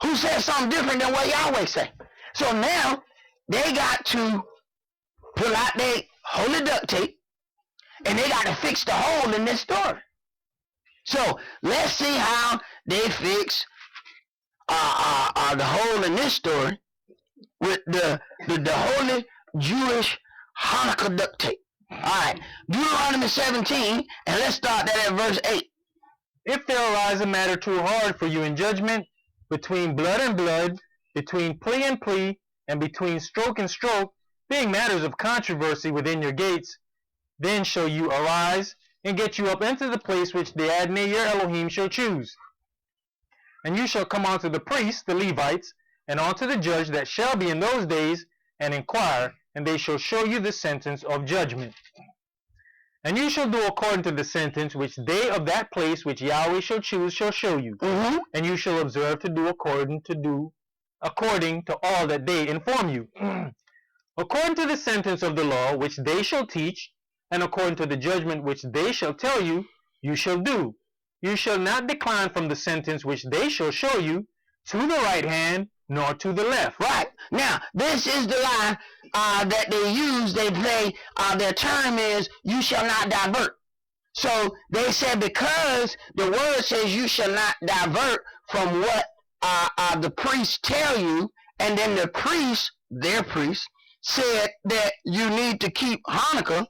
A: who said something different than what Yahweh said. So now they got to pull out their holy duct tape and they got to fix the hole in this story. So let's see how they fix the hole in this story with the holy Jewish Hanukkah duct tape. Alright, Deuteronomy 17, and let's start that at verse 8.
B: If there arise a matter too hard for you in judgment, between blood and blood, between plea and plea, and between stroke and stroke, being matters of controversy within your gates, then shall you arise, and get you up into the place which the YHWH Elohim shall choose. And you shall come unto the priests, the Levites, and unto the judge that shall be in those days, and inquire, and they shall show you the sentence of judgment. And you shall do according to the sentence which they of that place which Yahweh shall choose shall show you.
A: Mm-hmm.
B: And you shall observe to do according to all that they inform you. According to the sentence of the law which they shall teach, and according to the judgment which they shall tell you, you shall do. You shall not decline from the sentence which they shall show you, to the right hand nor to the left.
A: Right. Now, this is the lie that they use. They say their term is, you shall not divert. So they said because the word says you shall not divert from what the priests tell you, and then the priest, their priest, said that you need to keep Hanukkah,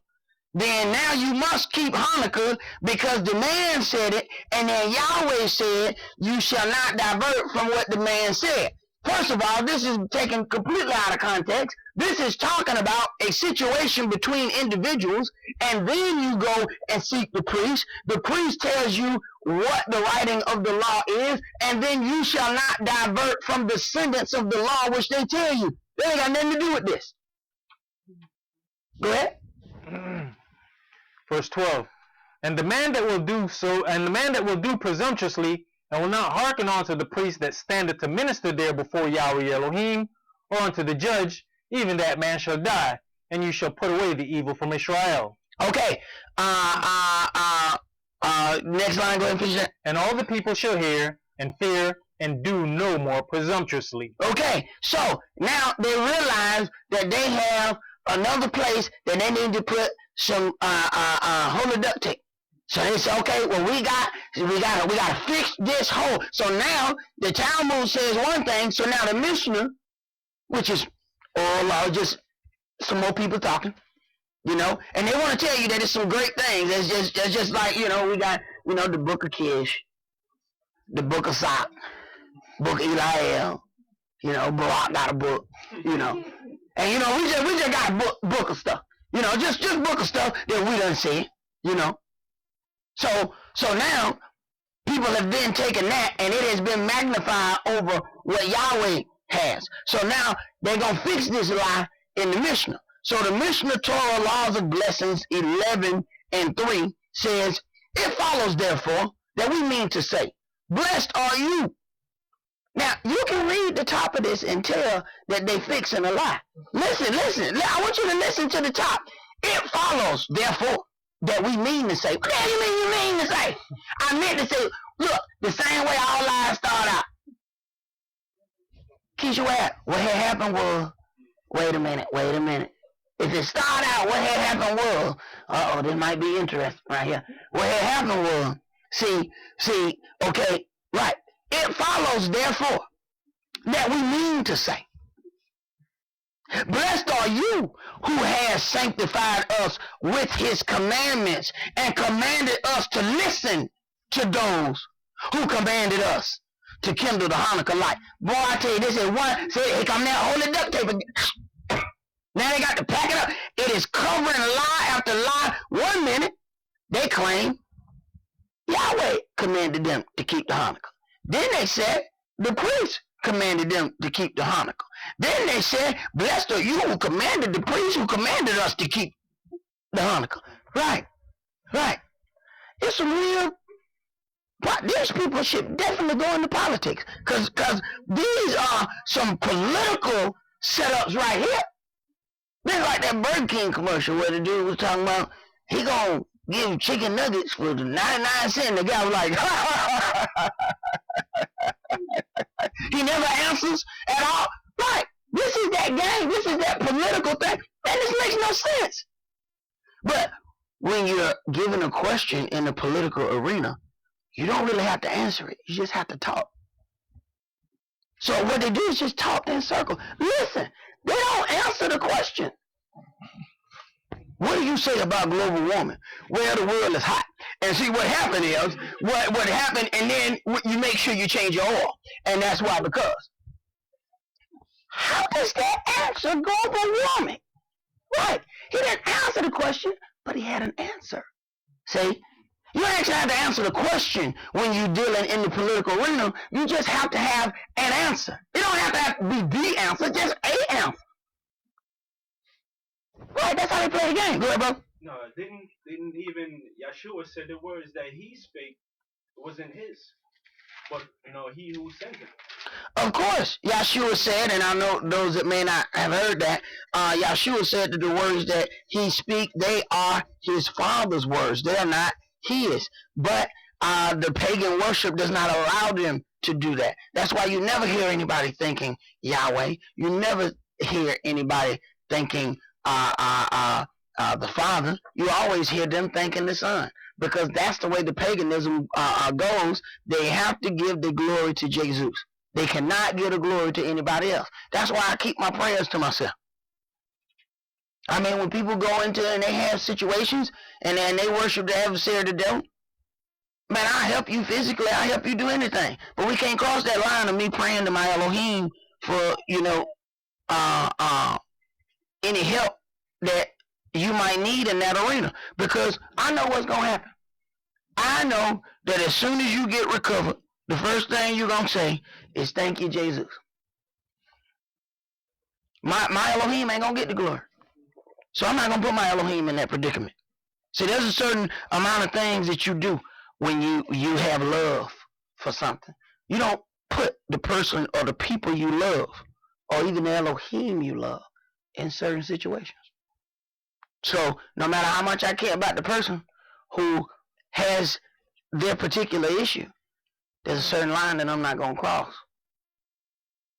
A: then now you must keep Hanukkah because the man said it, and then Yahweh said you shall not divert from what the man said. First of all, this is taken completely out of context. This is talking about a situation between individuals, and then you go and seek the priest. The priest tells you what the writing of the law is, and then you shall not divert from the sentence of the law which they tell you. They ain't got nothing to do with this. Go ahead.
B: Verse 12. And the man that will do so, and the man that will do presumptuously, and will not hearken unto the priest that standeth to minister there before Yahweh Elohim, or unto the judge, even that man shall die, and you shall put away the evil from Israel.
A: Okay. Next line, go ahead and finish that.
B: And all the people shall hear, and fear, and do no more presumptuously.
A: Okay, so now they realize that they have another place that they need to put some holy duct tape. So they say, okay, well we gotta fix this hole. So now the Talmud says one thing. So now the Mishnah, which is oral law, just some more people talking, you know, and they want to tell you that it's some great things. It's just like, you know, we got, you know, the Book of Kish, the Book of Sot, Book of Eliel, you know, Barak got a book, you know, and you know we just got a book of stuff, you know, just book of stuff that we done see, you know. So now people have then taken that and it has been magnified over what Yahweh has. So now they're going to fix this lie in the Mishnah. So the Mishnah Torah Laws of Blessings 11:3 says, it follows therefore that we mean to say, blessed are you. Now you can read the top of this and tell that they fixing a lie. Listen. I want you to listen to the top. It follows therefore that we mean to say. What the hell you mean to say? I meant to say, look, the same way all lies start out. Keisha, what had happened was, wait a minute. If it started out, what had happened was, this might be interesting right here. What had happened was, see, okay, right. It follows, therefore, that we mean to say, blessed are you who has sanctified us with his commandments and commanded us to listen to those who commanded us to kindle the Hanukkah light. Boy, I tell you, this is one, say, here come that holy duct tape again. Now they got to pack it up. It is covering lie after lie. 1 minute, they claim Yahweh commanded them to keep the Hanukkah. Then they said the priest commanded them to keep the Hanukkah. Then they said, blessed are you who commanded the priest who commanded us to keep the Hanukkah. Right. It's some real, these people should definitely go into politics. Because these are some political setups right here. This like that Burger King commercial where the dude was talking about, he gonna give chicken nuggets for 99 cents. The guy was like, he never answers at all. Right. This is that game. This is that political thing. And this makes no sense. But when you're given a question in the political arena, you don't really have to answer it. You just have to talk. So what they do is just talk in circles. Listen, they don't answer the question. What do you say about global warming? Well, the world is hot. And see, what happened is, what happened, and then you make sure you change your oil. And that's why, because. How does that answer global warming? Right. He didn't answer the question, but he had an answer. See? You actually have to answer the question when you're dealing in the political arena. You just have to have an answer. You don't have to be the answer, just an answer. Right, that's how they play the game. Go ahead, bro.
D: No, didn't even Yahshua said the words that he spake wasn't his, but he who sent it.
A: Of course, Yahshua said, and I know those that may not have heard that, Yahshua said that the words that he speak, they are his Father's words. They are not his. But the pagan worship does not allow them to do that. That's why you never hear anybody thinking Yahweh. You never hear anybody thinking the Father. You always hear them thanking the Son, because that's the way the paganism goes. They have to give the glory to Jesus. They cannot give the glory to anybody else. That's why I keep my prayers to myself. I mean, when people go into and they have situations and then they worship the adversary, the devil, man, I'll help you physically. I'll help you do anything. But we can't cross that line of me praying to my Elohim for, any help that you might need in that arena, because I know what's going to happen. I know that as soon as you get recovered, the first thing you're going to say is, thank you, Jesus. My Elohim ain't going to get the glory. So I'm not going to put my Elohim in that predicament. See, there's a certain amount of things that you do when you have love for something. You don't put the person or the people you love, or even the Elohim you love, in certain situations. So no matter how much I care about the person who has their particular issue, there's a certain line that I'm not going to cross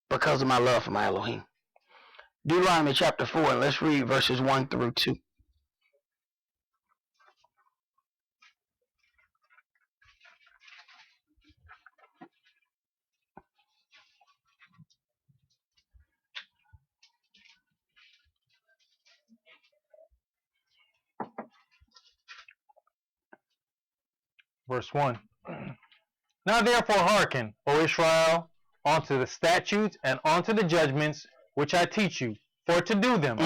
A: because of my love for my Elohim. Deuteronomy chapter 4, and let's read verses 1 through 2.
B: Verse 1. Now therefore hearken, O Israel, unto the statutes and unto the judgments which I teach you, for to do them,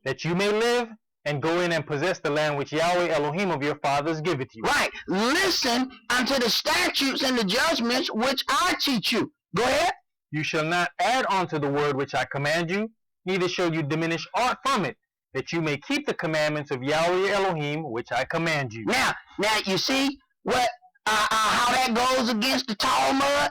B: that you may live and go in and possess the land which Yahweh Elohim of your fathers giveth you.
A: Right. Listen unto the statutes and the judgments which I teach you. Go ahead.
B: You shall not add unto the word which I command you, neither shall you diminish aught from it, that you may keep the commandments of Yahweh Elohim which I command you.
A: Now you see what how that goes against the Talmud.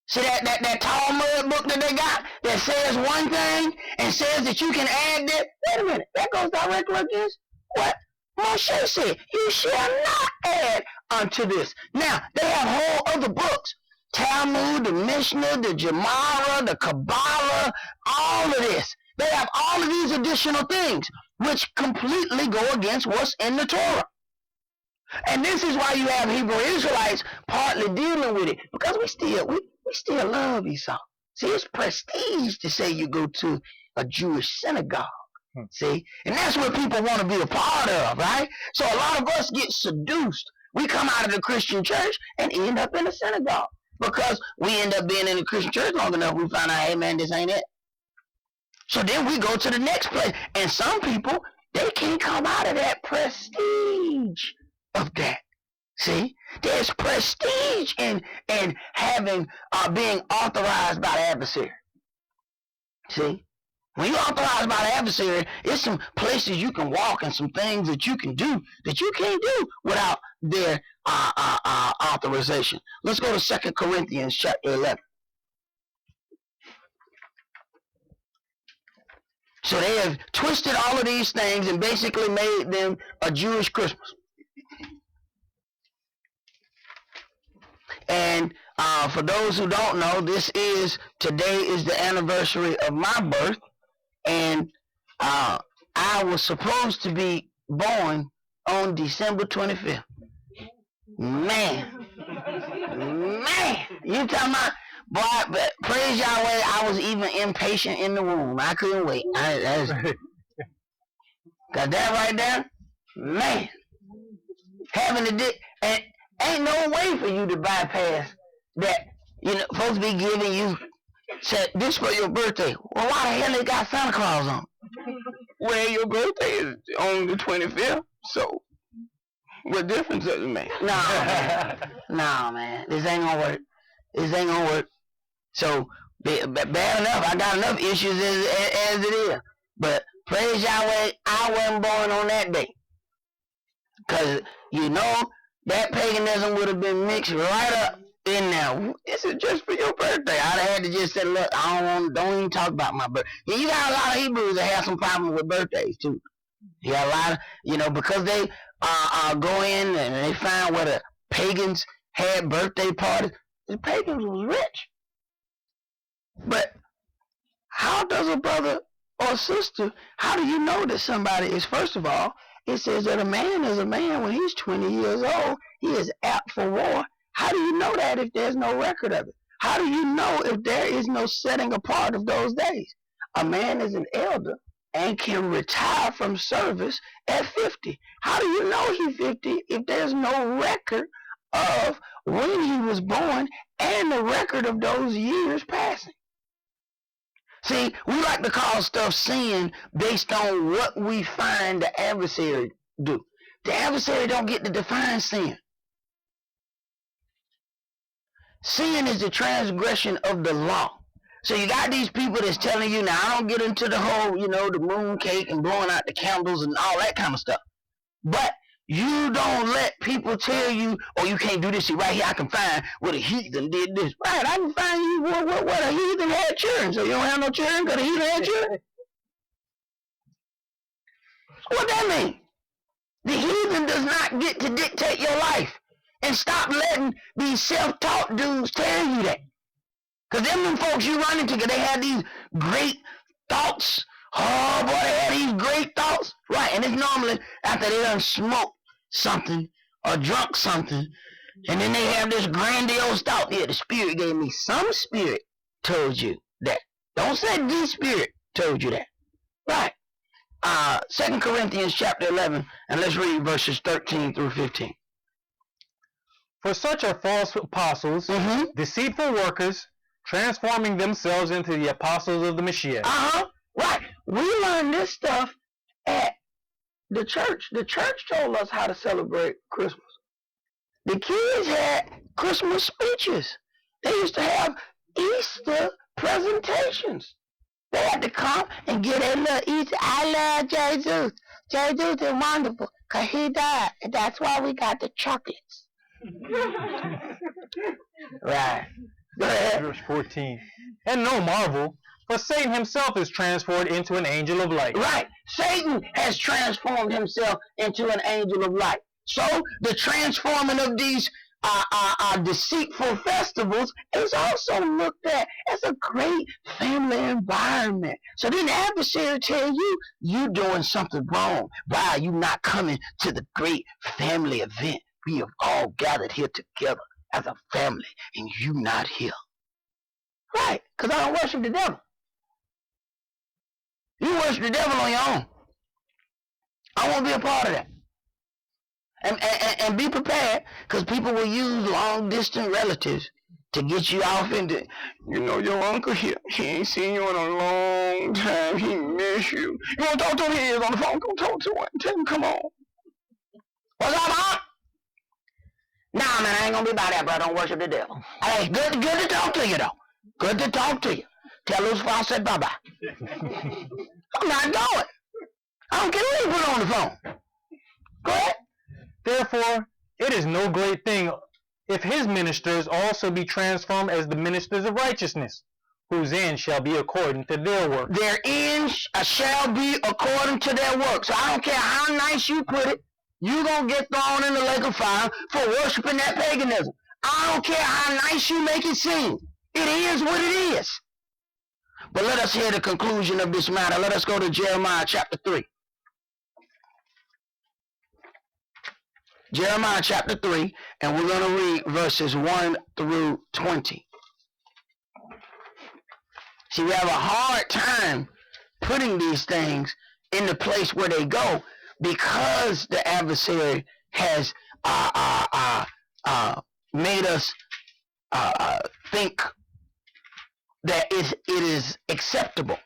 A: See that Talmud book that they got that says one thing and says that you can add that. Wait a minute, that goes directly against what Moshe said. You shall not add unto this. Now they have whole other books: Talmud, the Mishnah, the Gemara, the Kabbalah, all of this. They have all of these additional things which completely go against what's in the Torah. And this is why you have Hebrew Israelites partly dealing with it, because we still love Esau. See, it's prestige to say you go to a Jewish synagogue. See, and that's what people want to be a part of, right? So a lot of us get seduced. We come out of the Christian church and end up in a synagogue, because we end up being in the Christian church long enough. We find out, hey man, this ain't it. So then we go to the next place, and some people, they can't come out of that prestige of that. See, there's prestige in having being authorized by the adversary. See, when you're authorized by the adversary, it's some places you can walk and some things that you can do that you can't do without their authorization. Let's go to 2 Corinthians chapter 11. So they have twisted all of these things and basically made them a Jewish Christmas. And for those who don't know, today is the anniversary of my birth, and I was supposed to be born on December 25th. Man, you talking about, boy, but praise Yahweh, I was even impatient in the womb. I couldn't wait. Got that right there? Man, having to do, and ain't no way for you to bypass that. You know, folks be giving you, said, this for your birthday. Well, why the hell they got Santa Claus on? Well, your birthday is on the 25th, so what difference does it make? No, man, this ain't gonna work. So, bad enough, I got enough issues as it is. But praise Yahweh, I wasn't born on that day. Because, you know, that paganism would have been mixed right up in there. This is just for your birthday. I'd have had to just say, look, don't even talk about my birthday. Yeah, you got a lot of Hebrews that have some problem with birthdays, too. You got a lot of, because they go in and they find where the pagans had birthday parties. The pagans was rich. But how does a brother or sister, how do you know that somebody is, first of all, it says that a man is a man when he's 20 years old. He is apt for war. How do you know that if there's no record of it? How do you know if there is no setting apart of those days? A man is an elder and can retire from service at 50. How do you know he's 50 if there's no record of when he was born and the record of those years passing? See, we like to call stuff sin based on what we find the adversary do. The adversary don't get to define sin. Sin is the transgression of the law. So you got these people that's telling you, now I don't get into the whole, the moon cake and blowing out the candles and all that kind of stuff. But you don't let people tell you, oh, you can't do this. See, right here I can find what a heathen did this. Right, I can find you what a heathen had children. So you don't have no children because a heathen had children? What that mean? The heathen does not get to dictate your life. And stop letting these self-taught dudes tell you that. Because them folks you run into, they have these great thoughts. Oh, boy, they have these great thoughts. Right, and it's normally after they done smoked something or drunk something, and then they have this grandiose thought. Yeah, the Spirit gave me. Some spirit told you that. Don't say the Spirit told you that. Right. 2 Corinthians chapter 11, and let's read verses 13 through 15.
B: For such are false apostles, deceitful workers, transforming themselves into the apostles of the Mashiach.
A: Right. We learned this stuff at the church. The church told us how to celebrate Christmas. The kids had Christmas speeches. They used to have Easter presentations. They had to come and get a little Easter. I love Jesus. Jesus is wonderful because he died. And that's why we got the chocolates. Right. Go ahead.
B: Verse 14. And no marvel, for Satan himself is transformed into an angel of light.
A: Right. Satan has transformed himself into an angel of light. So the transforming of these deceitful festivals is also looked at as a great family environment. So then the adversary tell you, you doing something wrong. Why are you not coming to the great family event? We have all gathered here together as a family, and you not here. Right, because I don't worship the devil. You worship the devil on your own. I won't be a part of that. And be prepared, because people will use long-distance relatives to get you off into, your uncle here, he ain't seen you in a long time, he miss you. You want to talk to him? He is on the phone. Go talk to him. Tell him, come on. What's up, Aunt? Nah, man, I ain't gonna be about that, bro. I don't worship the devil. Hey, good to talk to you, though. Good to talk to you. Tell Lucifer I said bye-bye. I'm not going. I don't care who you put on the phone. Go ahead.
B: Therefore, it is no great thing if his ministers also be transformed as the ministers of righteousness, whose end shall be according to their work.
A: Their end shall be according to their work. So I don't care how nice you put it, you're going to get thrown in the lake of fire for worshiping that paganism. I don't care how nice you make it seem. It is what it is. But let us hear the conclusion of this matter. Let us go to Jeremiah chapter 3. Jeremiah chapter 3, and we're going to read verses 1 through 20. See, we have a hard time putting these things in the place where they go because the adversary has made us think that it is acceptable.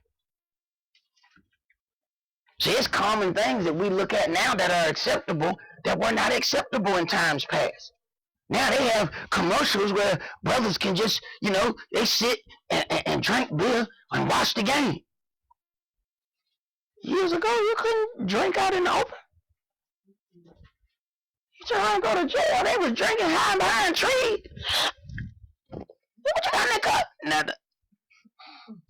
A: See, it's common things that we look at now that are acceptable that were not acceptable in times past. Now they have commercials where brothers can just, they sit and drink beer and watch the game. Years ago, you couldn't drink out in the open. You trying to go to jail, they was drinking high behind trees. What you got in that cup?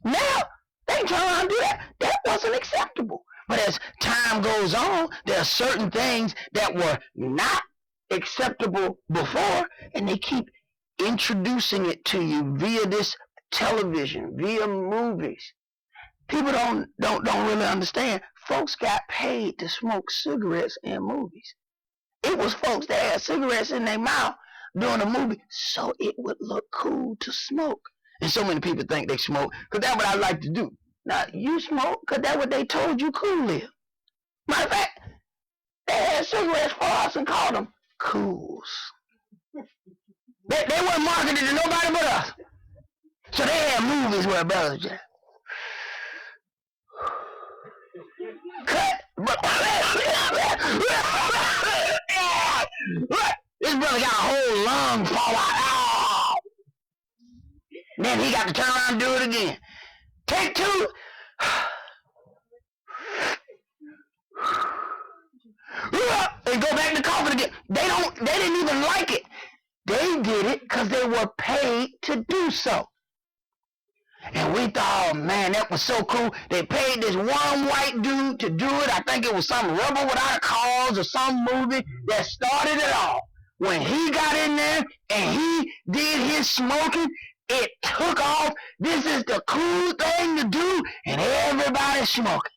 A: Now, they trying to do that. That wasn't acceptable. But as time goes on, there are certain things that were not acceptable before, and they keep introducing it to you via this television, via movies. People don't really understand. Folks got paid to smoke cigarettes in movies. It was folks that had cigarettes in their mouth during the movie so it would look cool to smoke. And so many people think they smoke because that's what I like to do. Now, you smoke because that's what they told you cool is. Matter of fact, they had cigarettes for us and called them cools. They weren't marketed to nobody but us. So they had movies where brothers just cut. This brother got a whole lung fall out. Oh. Then he got to turn around and do it again. Take two. And go back to coughing again. They didn't even like it. They did it because they were paid to do so. And we thought, oh man, that was so cool. They paid this one white dude to do it. I think it was some Rebel Without a Cause or some movie that started it all. When he got in there and he did his smoking, it took off. This is the cool thing to do, and everybody's smoking.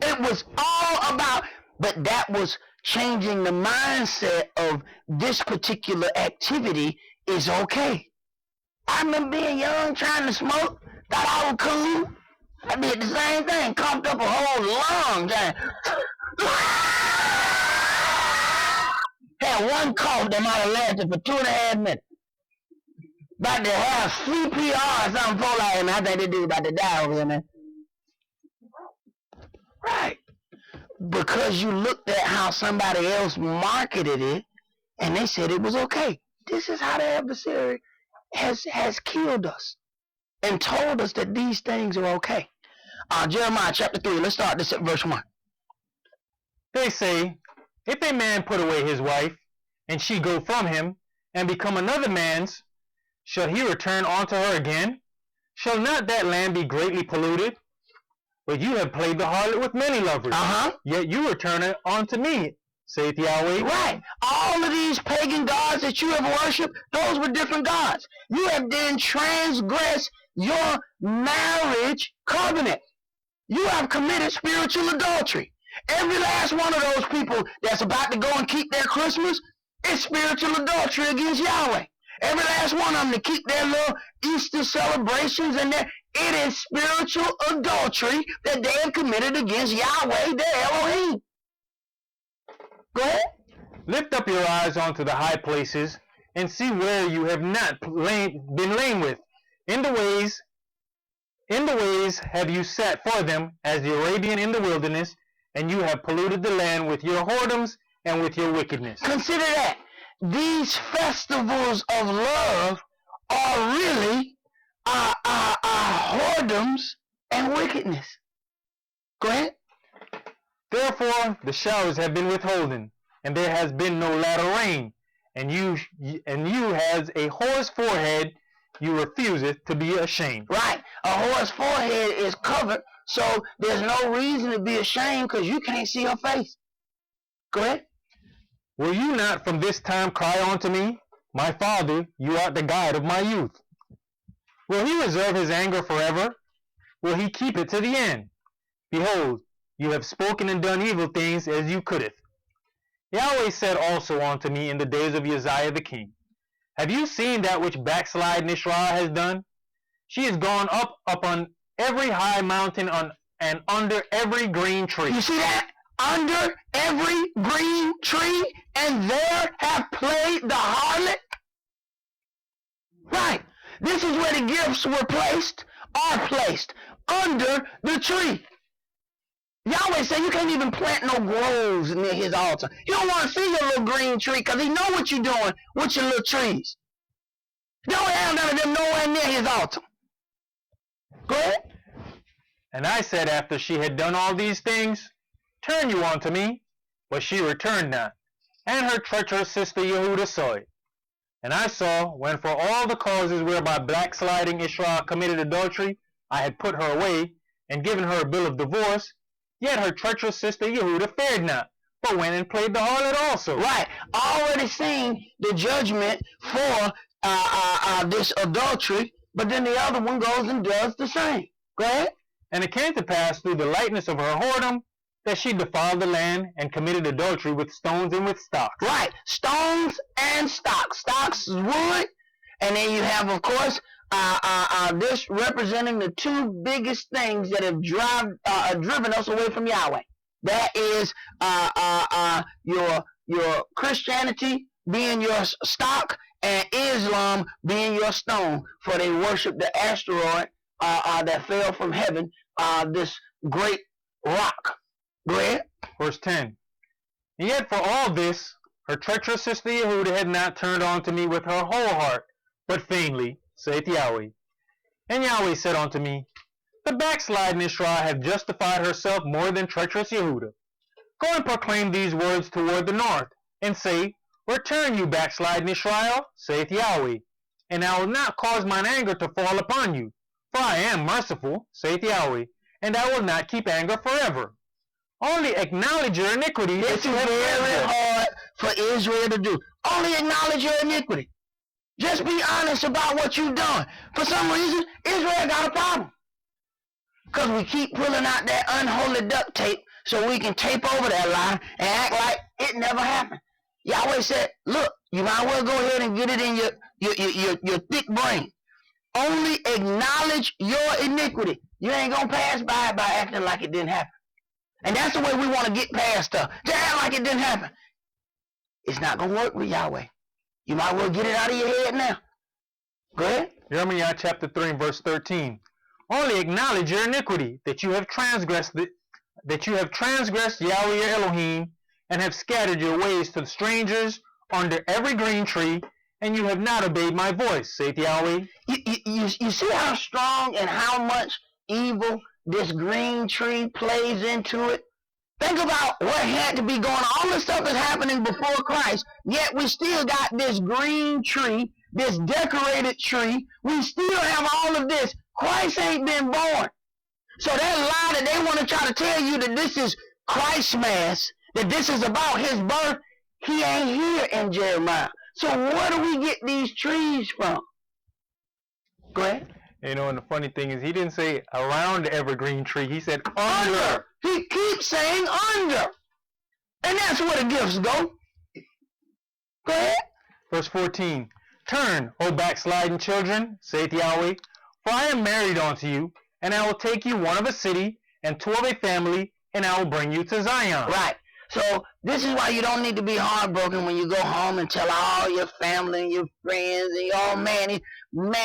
A: It was all about, but that was changing the mindset of this particular activity is okay. I remember being young, trying to smoke, thought I was cool. I did the same thing, coughed up a whole lung. Had one cough that might have lasted for 2.5 minutes. About to have CPR or something for like him. I think they dude about to die over here, man. Right. Because you looked at how somebody else marketed it, and they said it was okay. This is how the adversary has killed us and told us that these things are okay. Jeremiah chapter 3, let's start this at verse 1.
B: They say, if a man put away his wife, and she go from him, and become another man's, shall he return unto her again? Shall not that land be greatly polluted? But you have played the harlot with many lovers, yet you return it unto me, saith Yahweh.
A: Right. All of these pagan gods that you have worshipped, those were different gods. You have then transgressed your marriage covenant. You have committed spiritual adultery. Every last one of those people that's about to go and keep their Christmas is spiritual adultery against Yahweh. Every last one of them to keep their little Easter celebrations and it is spiritual adultery that they have committed against Yahweh, their Elohim. Go ahead.
B: Lift up your eyes unto the high places, and see where you have not been lain with. In the ways have you sat for them, as the Arabian in the wilderness, and you have polluted the land with your whoredoms and with your wickedness.
A: Consider that. These festivals of love are really whoredoms and wickedness. Go ahead.
B: Therefore the showers have been withholden, and there has been no latter rain, and you has a whore's forehead, you refuseth to be ashamed.
A: Right. A whore's forehead is covered, so there's no reason to be ashamed because you can't see her face. Go ahead.
B: Will you not from this time cry unto me, my father, you art the guide of my youth? Will he reserve his anger forever? Will he keep it to the end? Behold, you have spoken and done evil things as you couldeth. Yahweh said also unto me in the days of Uzziah the king, have you seen that which backsliding Israel has done? She is gone up upon every high mountain and under every green tree.
A: You see that? Under every green tree, and there have played the harlot. Right. This is where the gifts were placed, are placed, under the tree. Yahweh said you can't even plant no groves near his altar. You don't want to see your little green tree because he know what you're doing with your little trees. Don't have none of them nowhere near his altar. Go ahead.
B: And I said after she had done all these things, turn you unto me, but she returned not, and her treacherous sister Yehudah saw it. And I saw, when for all the causes whereby backsliding Israel committed adultery, I had put her away, and given her a bill of divorce, yet her treacherous sister Yehudah fared not, but went and played the harlot also.
A: Right. Already seen the judgment for this adultery, but then the other one goes and does the same. Go ahead.
B: And it came to pass through the lightness of her whoredom that she defiled the land and committed adultery with stones and with stocks.
A: Right. Stones and stocks. Stocks is wood. And then you have, of course, this representing the two biggest things that have driven us away from Yahweh. That is your Christianity being your stock and Islam being your stone. For they worship the Ashtoreth that fell from heaven, this great rock. Go ahead.
B: Verse 10. And yet for all this, her treacherous sister Yehuda had not turned on to me with her whole heart, but vainly, saith Yahweh. And Yahweh said unto me, the backsliding Israel hath justified herself more than treacherous Yehuda. Go and proclaim these words toward the north, and say, return, you backsliding Israel, saith Yahweh, and I will not cause mine anger to fall upon you. For I am merciful, saith Yahweh, and I will not keep anger forever. Only acknowledge your iniquity.
A: This is very hard for Israel to do. Only acknowledge your iniquity. Just be honest about what you've done. For some reason, Israel got a problem. Because we keep pulling out that unholy duct tape so we can tape over that lie and act like it never happened. Yahweh said, look, you might well go ahead and get it in your thick brain. Only acknowledge your iniquity. You ain't going to pass by it by acting like it didn't happen. And that's the way we want to get past stuff. Just act like it didn't happen. It's not going to work with Yahweh. You might well get it out of your head now. Go ahead.
B: Jeremiah chapter 3 and verse 13. Only acknowledge your iniquity, that you have transgressed Yahweh your Elohim, and have scattered your ways to the strangers under every green tree, and you have not obeyed my voice, saith Yahweh.
A: You see how strong and how much evil this green tree plays into it? Think about what had to be going on. All this stuff is happening before Christ, yet we still got this green tree, this decorated tree. We still have all of this. Christ ain't been born. So that lie that they want to try to tell you that this is Christmas, that this is about his birth, he ain't here in Jeremiah. So where do we get these trees from? Go ahead.
B: You know, and the funny thing is, he didn't say around the evergreen tree. He said under.
A: He keeps saying under. And that's where the gifts go. Go ahead.
B: Verse 14. Turn, O backsliding children, saith Yahweh, for I am married unto you, and I will take you one of a city, and two of a family, and I will bring you to Zion.
A: Right. So this is why you don't need to be heartbroken when you go home and tell all your family and your friends and oh man,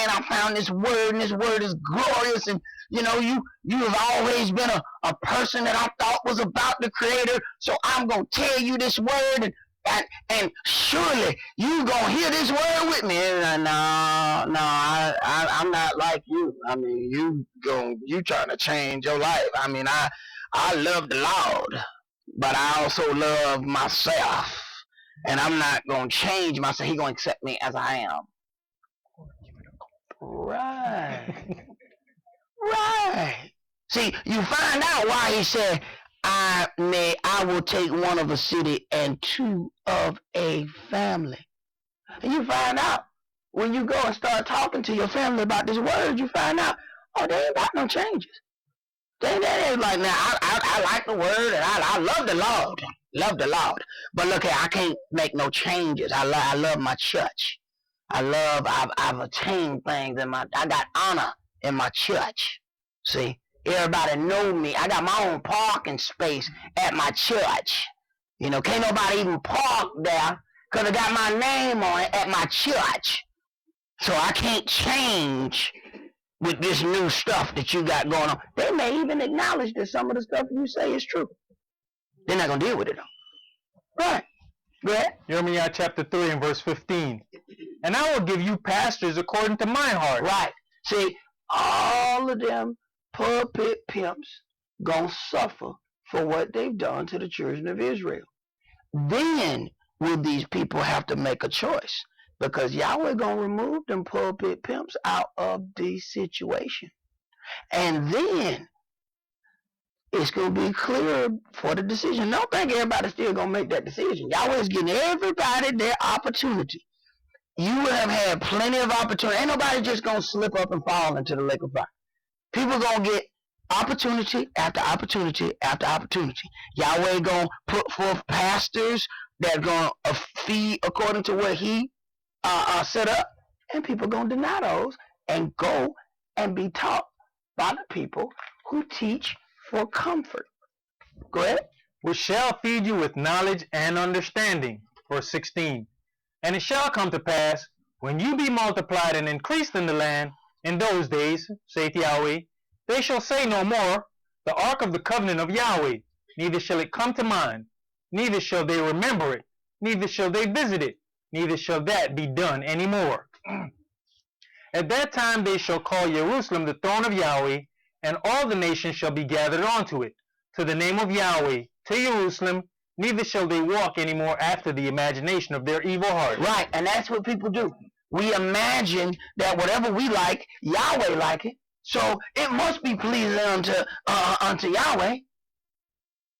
A: I found this word and this word is glorious, and you know you have always been a person that I thought was about the Creator, so I'm gonna tell you this word and surely you gonna hear this word with me. And I'm not like you. I mean you trying to change your life. I mean I love the Lord, but I also love myself, and I'm not going to change myself. He's going to accept me as I am. Right. Right. See, you find out why he said, I will take one of a city and two of a family. And you find out when you go and start talking to your family about this word, you find out, oh, they ain't got no changes. They ain't like, now I like the word and I love the Lord. Love the Lord. But look here, I can't make no changes. I love my church. I've attained things I got honor in my church. See, everybody know me. I got my own parking space at my church. You know, can't nobody even park there because I got my name on it at my church. So I can't change with this new stuff that you got going on. They may even acknowledge that some of the stuff you say is true. They're not going to deal with it, though. Right. Go ahead.
B: Jeremiah chapter 3 and verse 15. And I will give you pastors according to my heart.
A: Right. See, all of them pulpit pimps going to suffer for what they've done to the children of Israel. Then will these people have to make a choice, because Yahweh going to remove them pulpit pimps out of the situation. And then it's going to be clear for the decision. Don't think everybody's still going to make that decision. Yahweh's giving everybody their opportunity. you would have had plenty of opportunity. Ain't nobody just gonna slip up and fall into the lake of fire. People gonna get opportunity after opportunity after opportunity. Yahweh gonna put forth pastors that gonna feed according to what He set up, and people gonna deny those and go and be taught by the people who teach for comfort. Go ahead.
B: Which shall feed you with knowledge and understanding. Verse 16. And it shall come to pass, when you be multiplied and increased in the land, in those days, saith Yahweh, they shall say no more, the ark of the covenant of Yahweh, neither shall it come to mind, neither shall they remember it, neither shall they visit it, neither shall that be done any more. At that time they shall call Jerusalem the throne of Yahweh, and all the nations shall be gathered unto it, to the name of Yahweh, to Jerusalem, neither shall they walk any more after the imagination of their evil heart.
A: Right, and that's what people do. We imagine that whatever we like, Yahweh like it, so it must be pleasing unto Yahweh.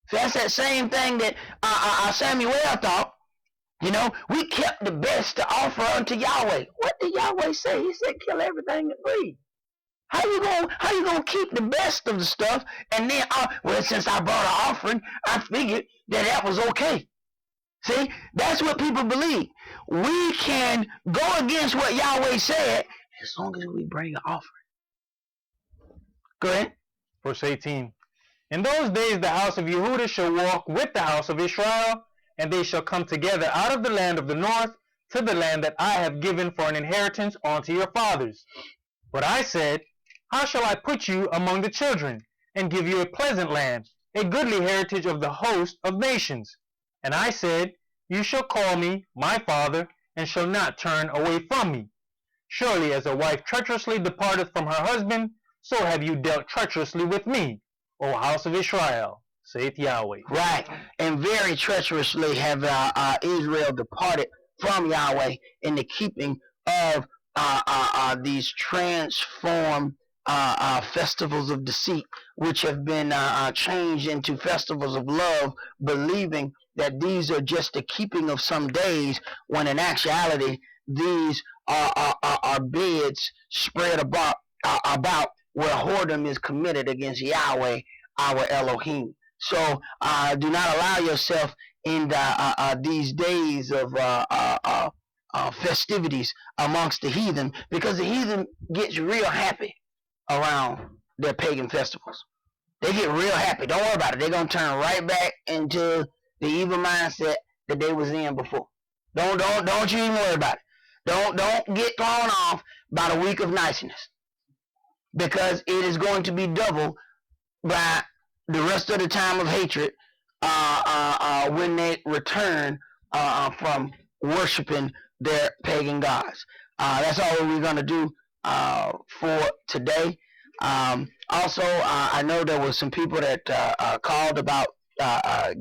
A: So that's that same thing that Samuel thought. You know, we kept the best to offer unto Yahweh. What did Yahweh say? He said, kill everything that breathes. How you gonna keep the best of the stuff and then well, since I brought an offering, I figured that was okay. See, that's what people believe. We can go against what Yahweh said as long as we bring an offering. Go ahead.
B: Verse 18. In those days the house of Yehudah shall walk with the house of Israel, and they shall come together out of the land of the north to the land that I have given for an inheritance unto your fathers. But I said, how shall I put you among the children, and give you a pleasant land, a goodly heritage of the host of nations? And I said, you shall call me my father, and shall not turn away from me. Surely as a wife treacherously departeth from her husband, so have you dealt treacherously with me, O house of Israel, saith Yahweh.
A: Right, and very treacherously have Israel departed from Yahweh in the keeping of these transformed festivals of deceit, which have been changed into festivals of love, believing that these are just the keeping of some days, when in actuality these are beds spread about where whoredom is committed against Yahweh, our Elohim. So do not allow yourself in these days of festivities amongst the heathen, because the heathen gets real happy around their pagan festivals. They get real happy. Don't worry about it. They're going to turn right back into the evil mindset that they was in before. Don't you even worry about it. Don't get thrown off by the week of niceness, because it is going to be double by the rest of the time of hatred when they return from worshiping their pagan gods. That's all we're going to do for today. Also, I know there were some people that called about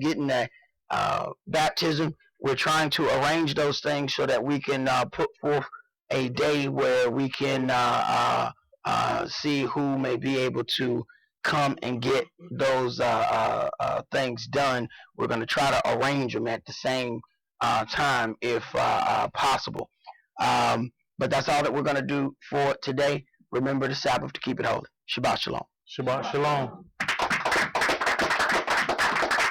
A: getting a baptism. We're trying to arrange those things so that we can put forth a day where we can see who may be able to come and get those things done. We're going to try to arrange them at the same time if possible. But that's all that we're going to do for today. Remember the Sabbath to keep it holy. Shabbat shalom.
B: Shabbat shalom.